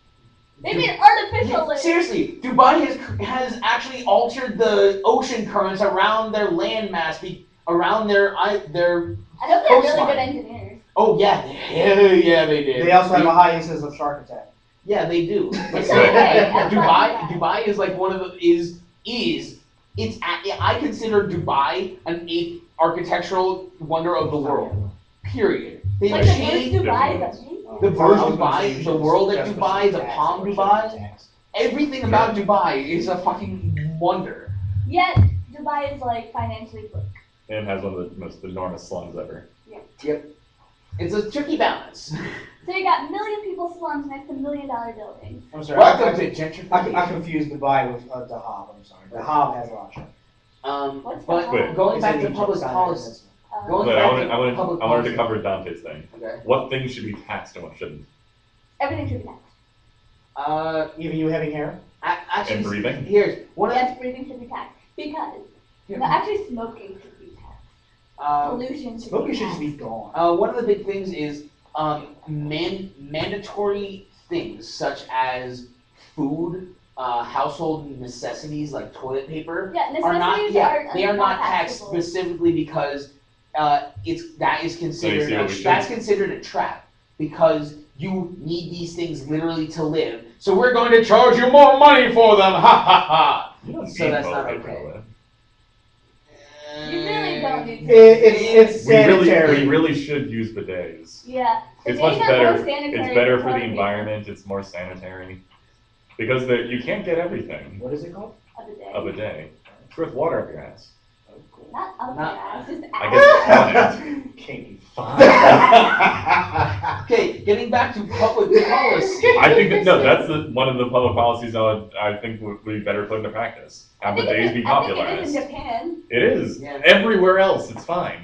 [SPEAKER 3] They made artificial lakes.
[SPEAKER 4] Seriously, Dubai has actually altered the ocean currents around their landmass, around their.
[SPEAKER 3] I hope they're really
[SPEAKER 4] Coastline.
[SPEAKER 3] good engineers.
[SPEAKER 4] Oh yeah, hell yeah they did.
[SPEAKER 1] They also have a high incidence of shark attack.
[SPEAKER 4] Yeah, they do. But
[SPEAKER 3] It's okay. That's
[SPEAKER 4] Dubai is like one of the it's I consider Dubai an 8th architectural wonder of the world. Period. They
[SPEAKER 3] Like the Burj
[SPEAKER 4] changed
[SPEAKER 3] Dubai is amazing.
[SPEAKER 4] The Burj
[SPEAKER 1] I was gonna
[SPEAKER 4] Dubai,
[SPEAKER 1] say you
[SPEAKER 4] the
[SPEAKER 1] should
[SPEAKER 4] world at
[SPEAKER 1] suggest
[SPEAKER 4] Dubai,
[SPEAKER 1] some
[SPEAKER 4] the
[SPEAKER 1] tax
[SPEAKER 4] Palm
[SPEAKER 1] or
[SPEAKER 4] Dubai.
[SPEAKER 1] shipping tax.
[SPEAKER 4] everything about Dubai is a fucking wonder.
[SPEAKER 3] Yet Dubai is like financially broke.
[SPEAKER 2] And has one of the most enormous slums ever.
[SPEAKER 4] It's a tricky balance.
[SPEAKER 3] So you got million people slums next to $1 million buildings.
[SPEAKER 1] I'm sorry.
[SPEAKER 4] Welcome
[SPEAKER 1] I
[SPEAKER 4] to
[SPEAKER 1] I
[SPEAKER 4] gentrification.
[SPEAKER 1] confused Dubai with Dahab. I'm sorry. Dahab has a lot of shark.
[SPEAKER 3] What's
[SPEAKER 4] But
[SPEAKER 3] the
[SPEAKER 4] going
[SPEAKER 1] It's
[SPEAKER 4] back
[SPEAKER 1] in
[SPEAKER 4] to
[SPEAKER 1] Egypt,
[SPEAKER 4] public
[SPEAKER 1] Sinai,
[SPEAKER 4] policy.
[SPEAKER 1] that's-
[SPEAKER 4] Going
[SPEAKER 2] But
[SPEAKER 4] back
[SPEAKER 2] I
[SPEAKER 4] to
[SPEAKER 2] wanted
[SPEAKER 4] public
[SPEAKER 2] to
[SPEAKER 4] policy.
[SPEAKER 2] cover Dante's thing.
[SPEAKER 4] Okay.
[SPEAKER 2] What things should be taxed and what shouldn't?
[SPEAKER 3] everything should be taxed.
[SPEAKER 1] Even you having hair?
[SPEAKER 4] Actually,
[SPEAKER 2] And breathing?
[SPEAKER 4] Here's one of
[SPEAKER 3] Yes, breathing should be taxed because
[SPEAKER 4] the.
[SPEAKER 3] no, actually smoking should be taxed. Pollution should
[SPEAKER 1] Smoking
[SPEAKER 3] be
[SPEAKER 1] should
[SPEAKER 3] taxed.
[SPEAKER 1] just be gone.
[SPEAKER 4] One of the big things is mandatory things such as food, household necessities like toilet paper
[SPEAKER 3] Yeah,
[SPEAKER 4] are not.
[SPEAKER 3] necessities
[SPEAKER 4] Yeah, they are not taxed
[SPEAKER 3] taxable.
[SPEAKER 4] specifically because that is considered
[SPEAKER 2] see what we should-
[SPEAKER 4] that's considered a trap because you need these things literally to live. So we're going to charge you more money for them. Ha ha ha.
[SPEAKER 2] You don't
[SPEAKER 4] So
[SPEAKER 2] need
[SPEAKER 4] that's
[SPEAKER 2] toilet
[SPEAKER 4] not
[SPEAKER 2] paper
[SPEAKER 4] okay.
[SPEAKER 2] to live.
[SPEAKER 3] You really don't need to.
[SPEAKER 1] It's sanitary.
[SPEAKER 2] We really should use bidets.
[SPEAKER 3] Yeah.
[SPEAKER 2] It's
[SPEAKER 3] They
[SPEAKER 2] much
[SPEAKER 3] even more
[SPEAKER 2] better.
[SPEAKER 3] sanitary
[SPEAKER 2] It's better
[SPEAKER 3] than
[SPEAKER 2] for the
[SPEAKER 3] toilet paper.
[SPEAKER 2] environment. It's more sanitary. Because you can't get everything
[SPEAKER 1] What is it called?
[SPEAKER 3] Of the day.
[SPEAKER 2] of a day. It's worth water up your ass.
[SPEAKER 1] Oh, cool.
[SPEAKER 3] Not up
[SPEAKER 4] Not-
[SPEAKER 3] your ass, just
[SPEAKER 2] I
[SPEAKER 3] ass.
[SPEAKER 2] guess it's on it.
[SPEAKER 1] Kinky.
[SPEAKER 2] Fine.
[SPEAKER 4] Okay, getting back to public policy.
[SPEAKER 2] I think that's one of the public policies I think would be better put into practice. Have
[SPEAKER 3] I think
[SPEAKER 2] bidets be
[SPEAKER 3] it is
[SPEAKER 2] popularized.
[SPEAKER 3] in Japan.
[SPEAKER 2] It is.
[SPEAKER 4] Yeah.
[SPEAKER 2] Everywhere else, it's fine.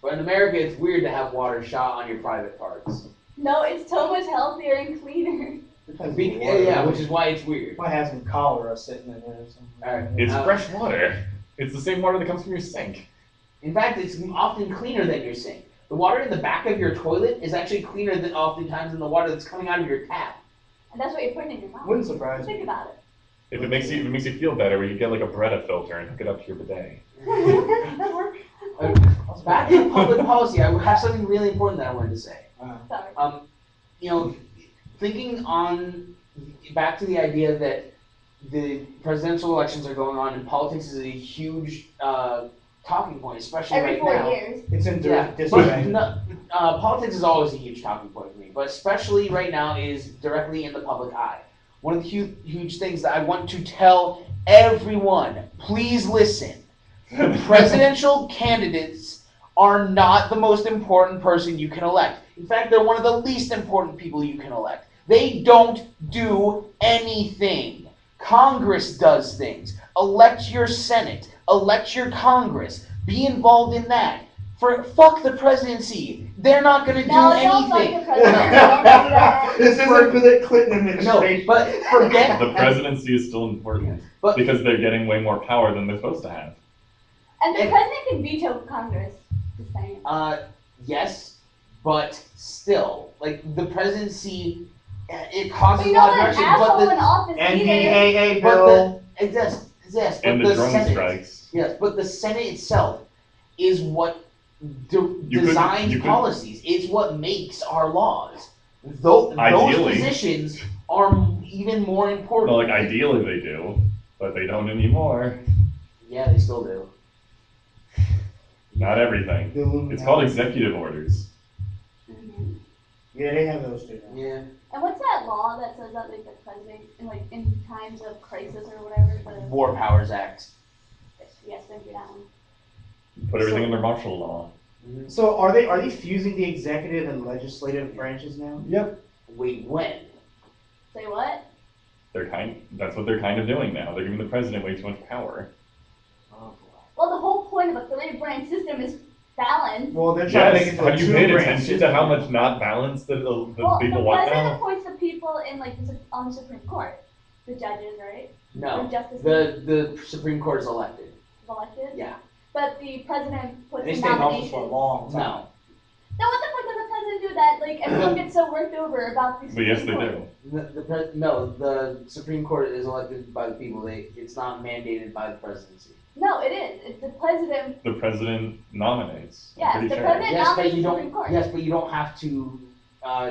[SPEAKER 4] But in America, it's weird to have water shot on your private parts.
[SPEAKER 3] No, it's so much healthier and cleaner.
[SPEAKER 1] Depends
[SPEAKER 4] Be-
[SPEAKER 1] on the
[SPEAKER 4] yeah,
[SPEAKER 1] water.
[SPEAKER 4] which is why it's weird.
[SPEAKER 1] Might have some cholera sitting in there or something.
[SPEAKER 4] Alright.
[SPEAKER 2] It's
[SPEAKER 4] Uh,
[SPEAKER 2] fresh water. It's the same water that comes from your sink.
[SPEAKER 4] In fact, it's often cleaner than your sink. The water in the back of your toilet is actually cleaner than oftentimes than the water that's coming out of your tap.
[SPEAKER 3] And that's what you're putting in your mouth.
[SPEAKER 1] Wouldn't surprise me.
[SPEAKER 3] Think about it.
[SPEAKER 2] If it makes you feel better, we could get like a Brita filter and hook it up to your bidet.
[SPEAKER 3] That works.
[SPEAKER 4] Back to public policy, I have something really important that I wanted to say.
[SPEAKER 3] Sorry.
[SPEAKER 4] You know, thinking on back to the idea that the presidential elections are going on and politics is a huge talking point, especially
[SPEAKER 3] Every
[SPEAKER 4] right
[SPEAKER 3] 4
[SPEAKER 4] now.
[SPEAKER 3] years.
[SPEAKER 1] It's in
[SPEAKER 4] Yeah,
[SPEAKER 1] disarray.
[SPEAKER 4] but no, politics is always a huge talking point for me, but especially right now is directly in the public eye. One of the huge things that I want to tell everyone, please listen. The presidential candidates are not the most important person you can elect. In fact, they're one of the least important people you can elect. They don't do anything. Congress does things. Elect your Senate. Elect your Congress. Be involved in that. Fuck the presidency. They're not gonna do
[SPEAKER 3] No, don't fuck
[SPEAKER 4] anything.
[SPEAKER 3] the president. Don't do that.
[SPEAKER 1] This isn't for the Clinton administration.
[SPEAKER 4] No, but forget
[SPEAKER 2] The presidency is still important
[SPEAKER 4] But
[SPEAKER 2] because they're getting way more power than they're supposed to have.
[SPEAKER 3] And the president can veto Congress. Just saying.
[SPEAKER 4] yes, but still, like the presidency, it
[SPEAKER 3] But
[SPEAKER 4] causes
[SPEAKER 3] you
[SPEAKER 4] a
[SPEAKER 3] know
[SPEAKER 4] lot of
[SPEAKER 3] what? An
[SPEAKER 4] direction.
[SPEAKER 3] asshole in office either.
[SPEAKER 1] NDAA
[SPEAKER 4] But
[SPEAKER 1] bill.
[SPEAKER 4] yes, but
[SPEAKER 2] And the drone
[SPEAKER 4] Senate,
[SPEAKER 2] strikes.
[SPEAKER 4] yes, but the Senate itself is what designs
[SPEAKER 2] you could-
[SPEAKER 4] policies. It's what makes our laws. Those
[SPEAKER 2] Ideally.
[SPEAKER 4] positions are even more important.
[SPEAKER 2] Well, like ideally they do, but they don't anymore.
[SPEAKER 4] Yeah, they still do.
[SPEAKER 2] Not everything.
[SPEAKER 1] The Illuminati.
[SPEAKER 2] It's called executive orders.
[SPEAKER 3] Mhm.
[SPEAKER 1] Yeah, they have those too. Now.
[SPEAKER 4] Yeah.
[SPEAKER 3] And what's that law that says that like the president, in times of crisis or whatever,
[SPEAKER 4] War Powers Act.
[SPEAKER 3] yes, thank you, that one.
[SPEAKER 2] Put everything
[SPEAKER 1] So-
[SPEAKER 2] under martial law.
[SPEAKER 1] So are they fusing the executive and legislative branches now?
[SPEAKER 2] Yep.
[SPEAKER 4] Wait, when?
[SPEAKER 3] Say what?
[SPEAKER 2] That's what they're kind of doing now. They're giving the president way too much power.
[SPEAKER 4] Oh boy.
[SPEAKER 3] Well, the whole point of a three-branch system is balance.
[SPEAKER 1] Well, they're trying to make
[SPEAKER 2] Yes.
[SPEAKER 1] it to
[SPEAKER 2] Have
[SPEAKER 1] a
[SPEAKER 2] you paid
[SPEAKER 1] two-branch
[SPEAKER 2] attention to
[SPEAKER 1] system.
[SPEAKER 2] how much not balance the
[SPEAKER 3] Well,
[SPEAKER 2] people
[SPEAKER 3] the
[SPEAKER 2] want
[SPEAKER 3] president
[SPEAKER 2] now?
[SPEAKER 3] appoints the people in on the Supreme Court, the judges, right?
[SPEAKER 4] No.
[SPEAKER 3] Or justices
[SPEAKER 4] The Supreme Court is elected.
[SPEAKER 3] elected.
[SPEAKER 4] Yeah.
[SPEAKER 3] But the president puts
[SPEAKER 1] They
[SPEAKER 3] in
[SPEAKER 1] stay in office
[SPEAKER 3] nominations.
[SPEAKER 1] for a long time.
[SPEAKER 4] No.
[SPEAKER 3] Now, what the fuck does the president do that? Like, everyone gets so worked over about these.
[SPEAKER 2] But yes, they
[SPEAKER 3] Supreme Court.
[SPEAKER 2] do.
[SPEAKER 4] The Supreme Court is elected by the people. It's not mandated by the presidency.
[SPEAKER 3] No, it is. It's the president.
[SPEAKER 2] The president nominates. I'm
[SPEAKER 3] Yes,
[SPEAKER 2] pretty
[SPEAKER 3] the
[SPEAKER 2] sure.
[SPEAKER 3] president
[SPEAKER 4] Yes, but
[SPEAKER 3] nominates
[SPEAKER 4] you
[SPEAKER 3] the
[SPEAKER 4] don't.
[SPEAKER 3] Supreme Court.
[SPEAKER 4] Yes, but you don't have to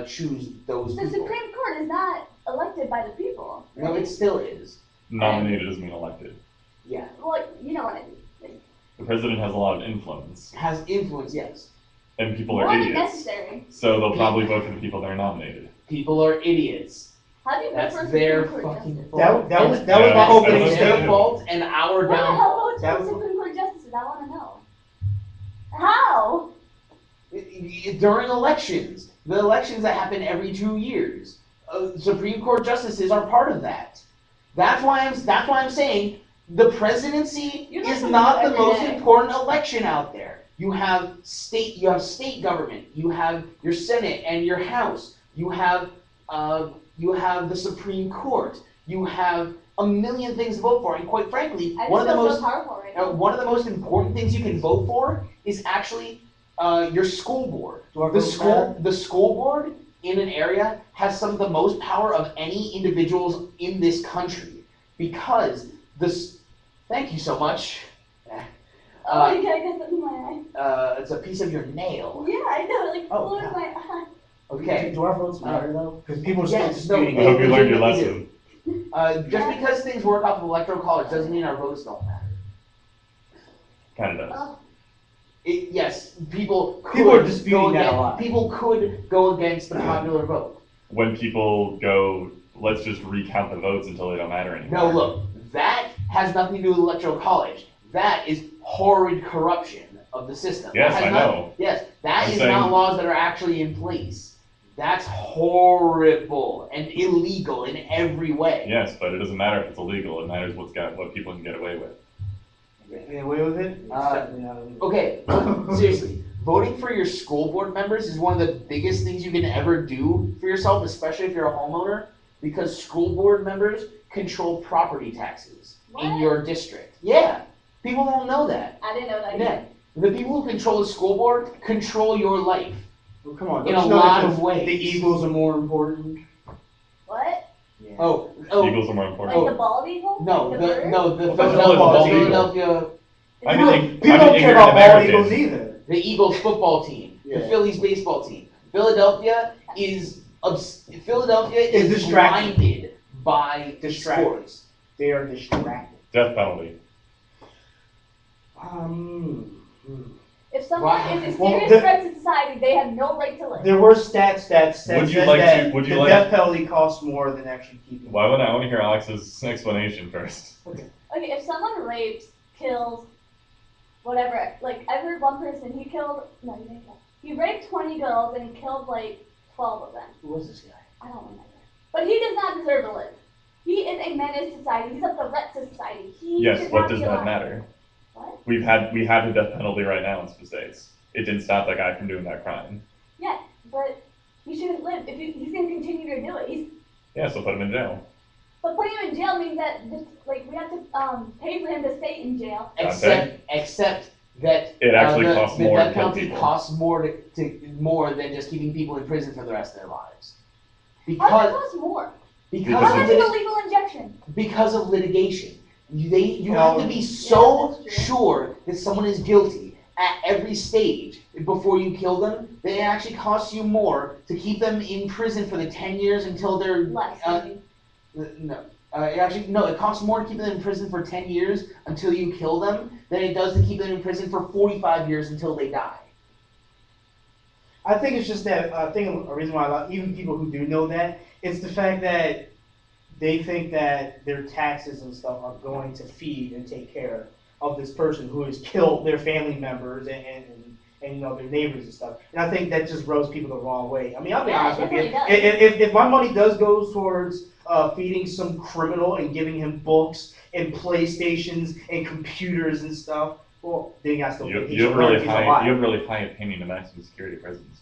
[SPEAKER 4] choose those
[SPEAKER 3] The
[SPEAKER 4] people.
[SPEAKER 3] Supreme Court is not elected by the people.
[SPEAKER 4] No, it still is.
[SPEAKER 2] Nominated doesn't mean elected.
[SPEAKER 4] Yeah,
[SPEAKER 3] Well, you know what I mean. Like,
[SPEAKER 2] The president has a lot of influence,
[SPEAKER 4] has influence. Yes,
[SPEAKER 2] and people
[SPEAKER 3] more
[SPEAKER 2] are
[SPEAKER 3] than
[SPEAKER 2] idiots.
[SPEAKER 3] necessary.
[SPEAKER 2] So they'll probably vote for the people that are nominated.
[SPEAKER 4] people are idiots.
[SPEAKER 3] How do you vote
[SPEAKER 4] That's
[SPEAKER 3] for a
[SPEAKER 4] their
[SPEAKER 3] Supreme Court
[SPEAKER 4] fucking
[SPEAKER 3] justice?
[SPEAKER 4] fault.
[SPEAKER 1] That was
[SPEAKER 4] And
[SPEAKER 1] my
[SPEAKER 2] Yeah,
[SPEAKER 1] opening
[SPEAKER 2] that's
[SPEAKER 4] It's their
[SPEAKER 1] statement.
[SPEAKER 4] fault and our
[SPEAKER 3] Who the hell
[SPEAKER 4] downfall.
[SPEAKER 3] votes
[SPEAKER 1] That
[SPEAKER 3] for
[SPEAKER 1] was-
[SPEAKER 3] Supreme Court justices? I want to know. How?
[SPEAKER 4] During elections, the elections that happen every 2 years, Supreme Court justices are part of that. That's why I'm saying the presidency
[SPEAKER 3] You learn
[SPEAKER 4] is
[SPEAKER 3] something
[SPEAKER 4] not the
[SPEAKER 3] every
[SPEAKER 4] most
[SPEAKER 3] day.
[SPEAKER 4] important election out there. You have state government, you have your Senate and your House, you have the Supreme Court, you have a million things to vote for, and quite frankly,
[SPEAKER 3] I
[SPEAKER 4] one of
[SPEAKER 3] just
[SPEAKER 4] the
[SPEAKER 3] feel
[SPEAKER 4] most
[SPEAKER 3] so powerful right now.
[SPEAKER 4] one of the most important things you can vote for is actually your school board.
[SPEAKER 1] Do our
[SPEAKER 4] The
[SPEAKER 1] votes matter?
[SPEAKER 4] school board in an area has some of the most power of any individuals in this country because this. Thank you so much.
[SPEAKER 3] Oh, you gotta get something in my eye.
[SPEAKER 4] It's a piece of your nail.
[SPEAKER 3] Yeah, I know. Like,
[SPEAKER 1] Oh,
[SPEAKER 3] flew in
[SPEAKER 1] God.
[SPEAKER 3] my eye.
[SPEAKER 4] Okay.
[SPEAKER 1] Do our votes matter though? Because people are still
[SPEAKER 4] Yes, no,
[SPEAKER 1] disputing
[SPEAKER 2] I
[SPEAKER 1] it.
[SPEAKER 2] hope you learned your
[SPEAKER 4] They do.
[SPEAKER 2] lesson.
[SPEAKER 4] Just because things work off of electoral college doesn't mean our votes don't matter.
[SPEAKER 2] Kind of does.
[SPEAKER 3] Oh,
[SPEAKER 4] Yes, people could
[SPEAKER 1] People are disputing
[SPEAKER 4] go
[SPEAKER 1] that a
[SPEAKER 4] against,
[SPEAKER 1] lot.
[SPEAKER 4] People could go against the popular vote.
[SPEAKER 2] When people go, let's just recount the votes until they don't matter anymore.
[SPEAKER 4] No, look, that has nothing to do with electoral college. That is horrid corruption of the system.
[SPEAKER 2] Yes,
[SPEAKER 4] That has
[SPEAKER 2] I know.
[SPEAKER 4] Yes, that
[SPEAKER 2] I'm
[SPEAKER 4] is
[SPEAKER 2] saying-
[SPEAKER 4] not laws that are actually in place. That's horrible and illegal in every way.
[SPEAKER 2] Yes, but it doesn't matter if it's illegal. It matters what people can get away with.
[SPEAKER 1] Get away with it? It's definitely not illegal.
[SPEAKER 4] Okay, seriously, voting for your school board members is one of the biggest things you can ever do for yourself, especially if you're a homeowner, because school board members control property taxes in
[SPEAKER 3] What?
[SPEAKER 4] your district. Yeah, people don't know that.
[SPEAKER 3] I didn't know that.
[SPEAKER 4] Yeah, the people who control the school board control your life.
[SPEAKER 1] Well, come on.
[SPEAKER 4] In
[SPEAKER 1] don't
[SPEAKER 4] a
[SPEAKER 1] you know
[SPEAKER 4] lot
[SPEAKER 1] that
[SPEAKER 4] of ways.
[SPEAKER 1] The Eagles are more important.
[SPEAKER 3] What?
[SPEAKER 1] Yeah.
[SPEAKER 4] Oh,
[SPEAKER 2] Eagles are more important.
[SPEAKER 3] Like the bald eagle?
[SPEAKER 4] no,
[SPEAKER 3] Like
[SPEAKER 4] the
[SPEAKER 3] bird?
[SPEAKER 2] Well, that's all about the eagle.
[SPEAKER 4] Philadelphia,
[SPEAKER 2] I
[SPEAKER 1] People,
[SPEAKER 2] mean,
[SPEAKER 1] people
[SPEAKER 2] I'm
[SPEAKER 1] don't
[SPEAKER 2] an
[SPEAKER 1] care about
[SPEAKER 2] ignorant
[SPEAKER 1] bald
[SPEAKER 2] American.
[SPEAKER 1] Eagles either.
[SPEAKER 4] the Eagles football team, the
[SPEAKER 1] Yeah.
[SPEAKER 4] Phillies baseball team. Philadelphia is
[SPEAKER 1] distracted.
[SPEAKER 4] blinded by
[SPEAKER 1] Distracted.
[SPEAKER 4] sports.
[SPEAKER 1] They are distracted.
[SPEAKER 2] Death penalty.
[SPEAKER 3] If someone
[SPEAKER 4] Wow.
[SPEAKER 3] is a
[SPEAKER 1] Well,
[SPEAKER 3] serious
[SPEAKER 1] the-
[SPEAKER 3] threat to society, they have no right to live.
[SPEAKER 1] There were stats that said
[SPEAKER 2] Would you
[SPEAKER 1] said
[SPEAKER 2] like to-
[SPEAKER 1] that
[SPEAKER 2] would you
[SPEAKER 1] the
[SPEAKER 2] like-
[SPEAKER 1] death penalty costs more than actually keeping.
[SPEAKER 2] Why would I want to hear Alex's explanation first?
[SPEAKER 3] Okay, if someone rapes, kills, whatever, like I heard one person, he killed, no, he didn't kill. He raped 20 girls and he killed like 12 of them.
[SPEAKER 4] Who was this guy?
[SPEAKER 3] I don't remember. But he does not deserve to live. He is a menace to society. He's a threat to society. He
[SPEAKER 2] Yes,
[SPEAKER 3] should
[SPEAKER 2] what
[SPEAKER 3] not
[SPEAKER 2] does
[SPEAKER 3] be
[SPEAKER 2] that
[SPEAKER 3] alive.
[SPEAKER 2] matter?
[SPEAKER 3] What?
[SPEAKER 2] We have the death penalty right now in some states. It didn't stop that guy from doing that crime.
[SPEAKER 3] Yeah, but he shouldn't live. If he's gonna continue to do it,
[SPEAKER 2] Yeah, so put him in jail.
[SPEAKER 3] but putting him in jail means that like we have to pay for him to stay in jail.
[SPEAKER 4] Except that
[SPEAKER 2] it actually costs more
[SPEAKER 4] the
[SPEAKER 2] to
[SPEAKER 4] death
[SPEAKER 2] kill
[SPEAKER 4] penalty
[SPEAKER 2] people.
[SPEAKER 4] costs more than just keeping people in prison for the rest of their lives.
[SPEAKER 3] How does it
[SPEAKER 4] Because
[SPEAKER 3] cost more?
[SPEAKER 2] Because
[SPEAKER 3] How
[SPEAKER 2] of
[SPEAKER 3] much is a lethal injection?
[SPEAKER 4] because of litigation. You
[SPEAKER 1] No.
[SPEAKER 4] have to be so
[SPEAKER 3] Yeah, that's true.
[SPEAKER 4] sure that someone is guilty at every stage before you kill them that it actually costs you more to keep them in prison for the 10 years until they're
[SPEAKER 3] Less.
[SPEAKER 4] no. It costs more to keep them in prison for 10 years until you kill them than it does to keep them in prison for 45 years until they die.
[SPEAKER 1] I think it's just that a reason why even people who do know that, it's the fact that they think that their taxes and stuff are going to feed and take care of this person who has killed their family members and their neighbors and stuff. And I think that just rubs people the wrong way. I mean, I'll be honest with you. If my money does go towards feeding some criminal and giving him books and PlayStations and computers and stuff, well, then you got to
[SPEAKER 2] You have really high opinion of maximum security prisons.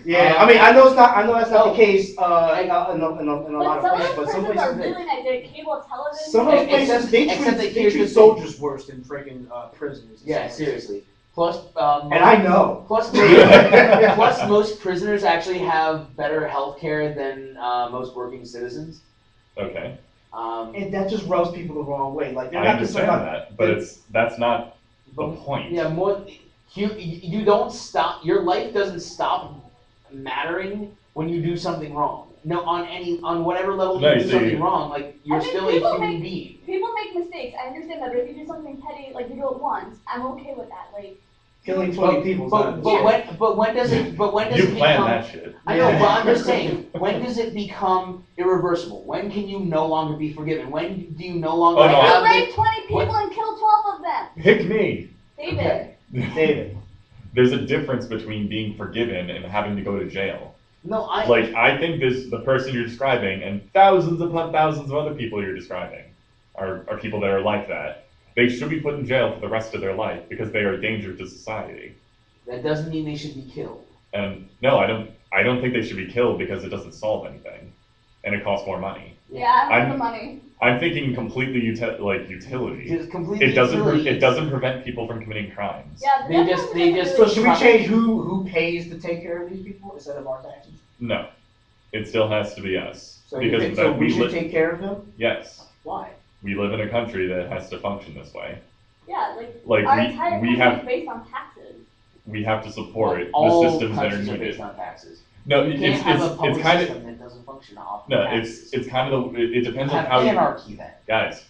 [SPEAKER 1] Yeah, I mean, I know that's not the case in a lot
[SPEAKER 3] But
[SPEAKER 1] of places, but
[SPEAKER 3] some
[SPEAKER 1] some
[SPEAKER 3] prisons are
[SPEAKER 1] places.
[SPEAKER 3] really nice. They have cable television.
[SPEAKER 1] Some of those places, they
[SPEAKER 4] Except that
[SPEAKER 1] treat
[SPEAKER 4] here's the thing.
[SPEAKER 1] soldiers worse than friggin' prisoners. and
[SPEAKER 4] Yeah,
[SPEAKER 1] stuff.
[SPEAKER 4] seriously. Plus,
[SPEAKER 1] And I know.
[SPEAKER 4] plus most prisoners actually have better health care than most working citizens.
[SPEAKER 2] Okay,
[SPEAKER 1] And that just rubs people the wrong way. Like they're
[SPEAKER 2] I
[SPEAKER 1] not concerned
[SPEAKER 2] understand
[SPEAKER 1] about
[SPEAKER 2] that, but that's not the point.
[SPEAKER 4] Yeah, you don't stop. Your life doesn't stop mattering when you do something wrong. No, on whatever level
[SPEAKER 2] No,
[SPEAKER 4] you
[SPEAKER 2] you
[SPEAKER 4] do
[SPEAKER 2] see-
[SPEAKER 4] something wrong, like you're
[SPEAKER 3] I mean,
[SPEAKER 4] still a
[SPEAKER 3] people
[SPEAKER 4] human
[SPEAKER 3] make-
[SPEAKER 4] being.
[SPEAKER 3] People make mistakes. I understand that, but if you do something petty, like you do it once, I'm okay with that. Like,
[SPEAKER 1] killing 20 people.
[SPEAKER 4] But when does it
[SPEAKER 2] You
[SPEAKER 4] become?
[SPEAKER 2] planned that shit.
[SPEAKER 4] I know,
[SPEAKER 1] Yeah.
[SPEAKER 4] but I'm just saying, when does it become irreversible? When can you no longer be forgiven? When do you no longer
[SPEAKER 2] Oh, no.
[SPEAKER 4] have
[SPEAKER 3] you
[SPEAKER 4] the-
[SPEAKER 3] raped 20 people
[SPEAKER 4] what-
[SPEAKER 3] and killed 12 of them.
[SPEAKER 2] Pick me.
[SPEAKER 3] David.
[SPEAKER 4] Okay.
[SPEAKER 1] David.
[SPEAKER 2] There's a difference between being forgiven and having to go to jail.
[SPEAKER 4] No,
[SPEAKER 2] I think the person you're describing and thousands upon thousands of other people you're describing are people that are like that. They should be put in jail for the rest of their life because they are a danger to society.
[SPEAKER 4] that doesn't mean they should be killed.
[SPEAKER 2] And no, I don't think they should be killed because it doesn't solve anything, and it costs more money.
[SPEAKER 3] Yeah, I want
[SPEAKER 2] I'm-
[SPEAKER 3] the money.
[SPEAKER 2] I'm thinking completely utility.
[SPEAKER 4] Just completely.
[SPEAKER 2] It doesn't
[SPEAKER 4] utility.
[SPEAKER 2] prevent people from committing crimes.
[SPEAKER 3] Yeah,
[SPEAKER 4] They just-
[SPEAKER 1] So should we change who pays to take care of these people instead of our taxes?
[SPEAKER 2] No, it still has to be us
[SPEAKER 1] So you think
[SPEAKER 2] that
[SPEAKER 1] we should
[SPEAKER 2] li-
[SPEAKER 1] take care of them?
[SPEAKER 2] Yes,
[SPEAKER 1] Why?
[SPEAKER 2] we live in a country that has to function this way.
[SPEAKER 3] Yeah,
[SPEAKER 2] Like
[SPEAKER 3] our entire
[SPEAKER 2] we
[SPEAKER 3] country
[SPEAKER 2] have
[SPEAKER 3] is based on taxes.
[SPEAKER 2] we have to support the
[SPEAKER 4] All
[SPEAKER 2] systems that are
[SPEAKER 4] countries are
[SPEAKER 2] needed.
[SPEAKER 4] based on taxes.
[SPEAKER 2] No,
[SPEAKER 4] You can't have a public
[SPEAKER 2] it's kind of
[SPEAKER 4] system that doesn't function off
[SPEAKER 2] no,
[SPEAKER 4] taxes.
[SPEAKER 2] it's kind of it depends on
[SPEAKER 4] Have
[SPEAKER 2] how you
[SPEAKER 4] anarchy then.
[SPEAKER 2] guys.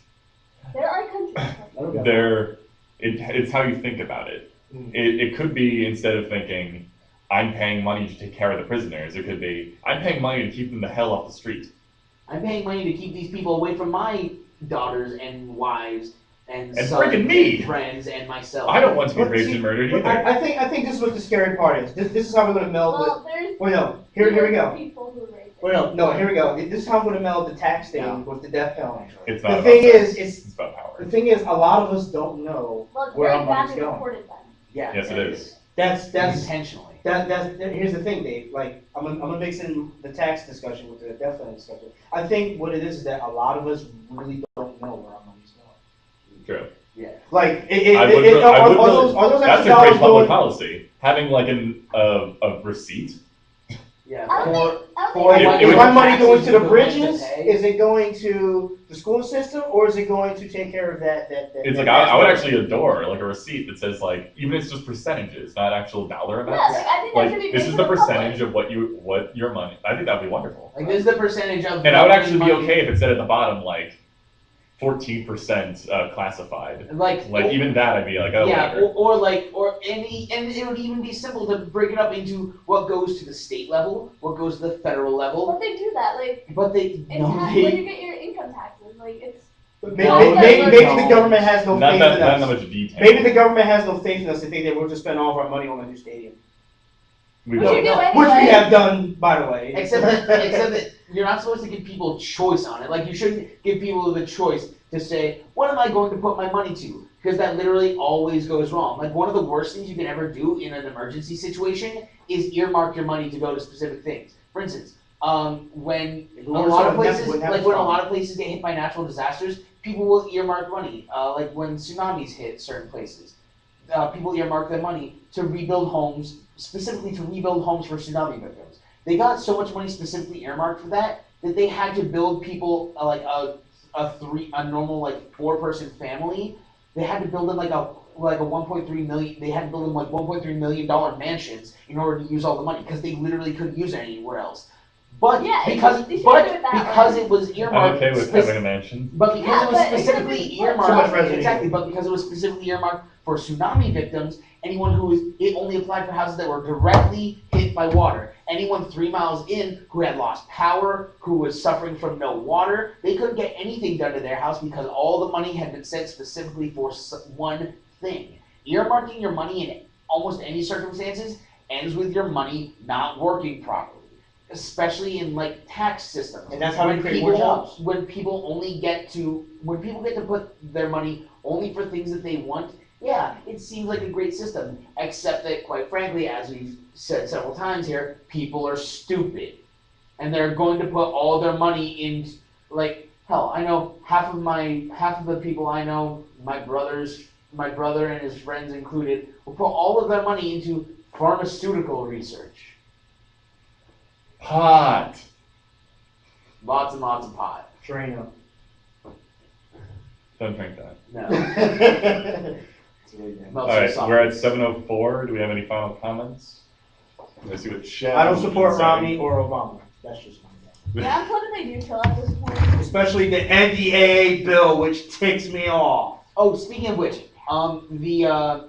[SPEAKER 3] There are countries.
[SPEAKER 2] It's how you think about it.
[SPEAKER 1] Mm.
[SPEAKER 2] It could be instead of thinking I'm paying money to take care of the prisoners, it could be I'm paying money to keep them the hell off the street.
[SPEAKER 4] I'm paying money to keep these people away from my daughters and wives and sons
[SPEAKER 2] freaking me!
[SPEAKER 4] and friends and myself.
[SPEAKER 2] I don't want to be
[SPEAKER 1] But
[SPEAKER 2] raped
[SPEAKER 1] see,
[SPEAKER 2] and murdered
[SPEAKER 1] But
[SPEAKER 2] either.
[SPEAKER 1] I think this is what the scary part is. This is how we're gonna meld it.
[SPEAKER 3] Well, there's
[SPEAKER 1] Wait, no. Here we go.
[SPEAKER 3] people who rape it.
[SPEAKER 1] Wait, no. Here we go. This is how I'm gonna meld the tax thing
[SPEAKER 4] Yeah.
[SPEAKER 1] with the death penalty.
[SPEAKER 2] It's not
[SPEAKER 1] The
[SPEAKER 2] about
[SPEAKER 1] thing
[SPEAKER 2] sex,
[SPEAKER 1] is,
[SPEAKER 2] it's about power.
[SPEAKER 1] The thing is, a lot of us don't know
[SPEAKER 3] Well, it's
[SPEAKER 1] where
[SPEAKER 3] very
[SPEAKER 1] our money's
[SPEAKER 3] badly
[SPEAKER 1] going.
[SPEAKER 3] reported then.
[SPEAKER 4] Yeah.
[SPEAKER 2] Yes, it is.
[SPEAKER 1] That's
[SPEAKER 4] intentionally.
[SPEAKER 1] here's the thing, Dave. Like I'm gonna mix in the tax discussion with the death penalty discussion. I think what it is that a lot of us really don't know where our money's going.
[SPEAKER 2] True.
[SPEAKER 4] Yeah.
[SPEAKER 1] Like
[SPEAKER 2] I would really-
[SPEAKER 1] are those
[SPEAKER 2] That's
[SPEAKER 1] extra
[SPEAKER 2] a great
[SPEAKER 1] dollars
[SPEAKER 2] public
[SPEAKER 1] going?
[SPEAKER 2] policy. Having like a receipt.
[SPEAKER 4] Yeah.
[SPEAKER 3] I don't
[SPEAKER 1] Or-
[SPEAKER 3] think, I don't
[SPEAKER 1] Or
[SPEAKER 3] think
[SPEAKER 2] It-
[SPEAKER 1] is
[SPEAKER 2] it
[SPEAKER 1] my
[SPEAKER 2] would-
[SPEAKER 1] money going to the
[SPEAKER 4] taxes
[SPEAKER 1] bridges?
[SPEAKER 4] to pay.
[SPEAKER 1] Is it going to the school system, or is it going to take care of that?
[SPEAKER 2] It's
[SPEAKER 1] that
[SPEAKER 2] like I would actually adore like a receipt that says like even if it's just percentages, not actual dollar
[SPEAKER 3] Yeah,
[SPEAKER 2] amounts.
[SPEAKER 3] like, I think that
[SPEAKER 2] Like
[SPEAKER 3] should be
[SPEAKER 2] this
[SPEAKER 3] made
[SPEAKER 2] is
[SPEAKER 3] to
[SPEAKER 2] the
[SPEAKER 3] public.
[SPEAKER 2] percentage of what your money. I think that'd be wonderful.
[SPEAKER 4] Like this is the percentage of.
[SPEAKER 2] And I would actually be
[SPEAKER 4] money-
[SPEAKER 2] okay if it said at the bottom like 14% classified.
[SPEAKER 4] Like
[SPEAKER 2] Even that I'd be like, oh
[SPEAKER 4] yeah,
[SPEAKER 2] whatever.
[SPEAKER 4] and it would even be simple to break it up into what goes to the state level, what goes to the federal level.
[SPEAKER 3] But they do that, like,
[SPEAKER 4] But they
[SPEAKER 3] it's
[SPEAKER 4] no,
[SPEAKER 3] when
[SPEAKER 4] they
[SPEAKER 3] you get your income taxes, like, it's,
[SPEAKER 1] Maybe,
[SPEAKER 4] No,
[SPEAKER 1] maybe
[SPEAKER 4] no.
[SPEAKER 1] the government has no
[SPEAKER 2] Not
[SPEAKER 1] faith
[SPEAKER 2] that
[SPEAKER 1] in
[SPEAKER 2] not that
[SPEAKER 1] us.
[SPEAKER 2] much detail.
[SPEAKER 1] Maybe the government has no faith in us to think that we'll just spend all of our money on a new stadium,
[SPEAKER 2] we
[SPEAKER 3] Which
[SPEAKER 2] will.
[SPEAKER 3] you do
[SPEAKER 4] no,
[SPEAKER 1] which we
[SPEAKER 3] anyway.
[SPEAKER 1] have done, by the way.
[SPEAKER 4] except that you're not supposed to give people choice on it. Like you shouldn't give people the choice to say, what am I going to put my money to? because that literally always goes wrong. Like, one of the worst things you can ever do in an emergency situation is earmark your money to go to specific things. For instance, when a lot of places, when a lot of places get hit by natural disasters, people will earmark money. Like when tsunamis hit certain places, people earmark their money to rebuild homes, specifically to rebuild homes for tsunami victims. They got so much money specifically earmarked for that they had to build people like a normal like 4-person family. They had to build them like a 1.3 million. They had to build them like $1.3 million mansions in order to use all the money because they literally couldn't use it anywhere else. But
[SPEAKER 3] Yeah,
[SPEAKER 4] because it was earmarked,
[SPEAKER 2] I'm okay with having a mansion.
[SPEAKER 4] but because it was specifically earmarked,
[SPEAKER 1] exactly.
[SPEAKER 4] But because it was specifically earmarked for tsunami victims, anyone who was, it only applied for houses that were directly hit by water. Anyone 3 miles in who had lost power, who was suffering from no water, they couldn't get anything done to their house because all the money had been set specifically for one thing. Earmarking your money in almost any circumstances ends with your money not working properly. Especially in like tax systems,
[SPEAKER 1] and that's how we create more jobs.
[SPEAKER 4] When people get to put their money only for things that they want, yeah, it seems like a great system. Except that, quite frankly, as we've said several times here, people are stupid, and they're going to put all their money in. Like, hell, I know half of the people I know, my brother and his friends included, will put all of their money into pharmaceutical research.
[SPEAKER 2] Pot.
[SPEAKER 4] Lots and lots of pot.
[SPEAKER 1] Drano.
[SPEAKER 2] Don't drink that.
[SPEAKER 4] No.
[SPEAKER 2] All right, we're at 7:04. Do we have any final comments? Let's see what Chad.
[SPEAKER 1] I don't support Romney or Obama. That's just my thing.
[SPEAKER 3] Yeah, I'm politically neutral at this point.
[SPEAKER 1] Especially the NDAA bill, which ticks me off.
[SPEAKER 4] Oh, speaking of which, the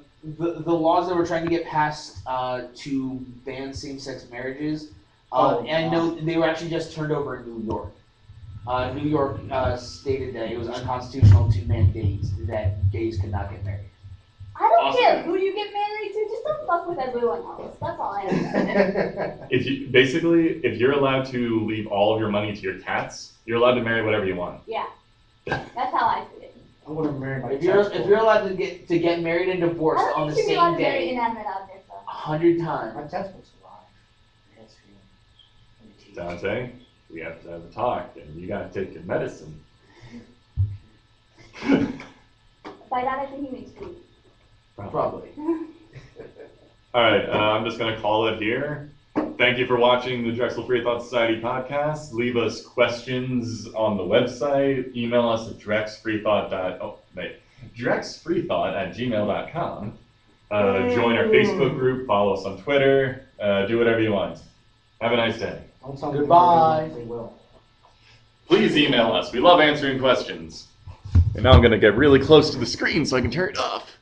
[SPEAKER 4] laws that we're trying to get passed to ban same-sex marriages. And I know they were actually just turned over in New York. New York stated that it was unconstitutional to mandate that gays could not get married.
[SPEAKER 3] I don't care who you get married to, just don't fuck with everyone else. That's all I have.
[SPEAKER 2] If you're allowed to leave all of your money to your cats, you're allowed to marry whatever you want.
[SPEAKER 3] Yeah, that's how I see it.
[SPEAKER 1] I want to marry my
[SPEAKER 4] If you're allowed to get married and divorced
[SPEAKER 3] I
[SPEAKER 4] on the
[SPEAKER 3] don't think you should be allowed
[SPEAKER 4] same
[SPEAKER 3] to marry
[SPEAKER 4] day,
[SPEAKER 3] inanimate objects though.
[SPEAKER 4] 100 times.
[SPEAKER 1] My textbook's alive. It has feelings.
[SPEAKER 2] Dante, we have to have a talk, and you gotta take your medicine.
[SPEAKER 3] By that I think he means food.
[SPEAKER 4] Probably.
[SPEAKER 2] All right, I'm just gonna call it here. Thank you for watching the Drexel Freethought Society podcast. Leave us questions on the website. Email us at drexfreethought@gmail.com. Join our Facebook group. Follow us on Twitter. Do whatever you want. Have a nice day.
[SPEAKER 1] Don't tell me
[SPEAKER 4] Goodbye.
[SPEAKER 1] They will.
[SPEAKER 2] Please email us. We love answering questions. And now I'm gonna get really close to the screen so I can turn it off.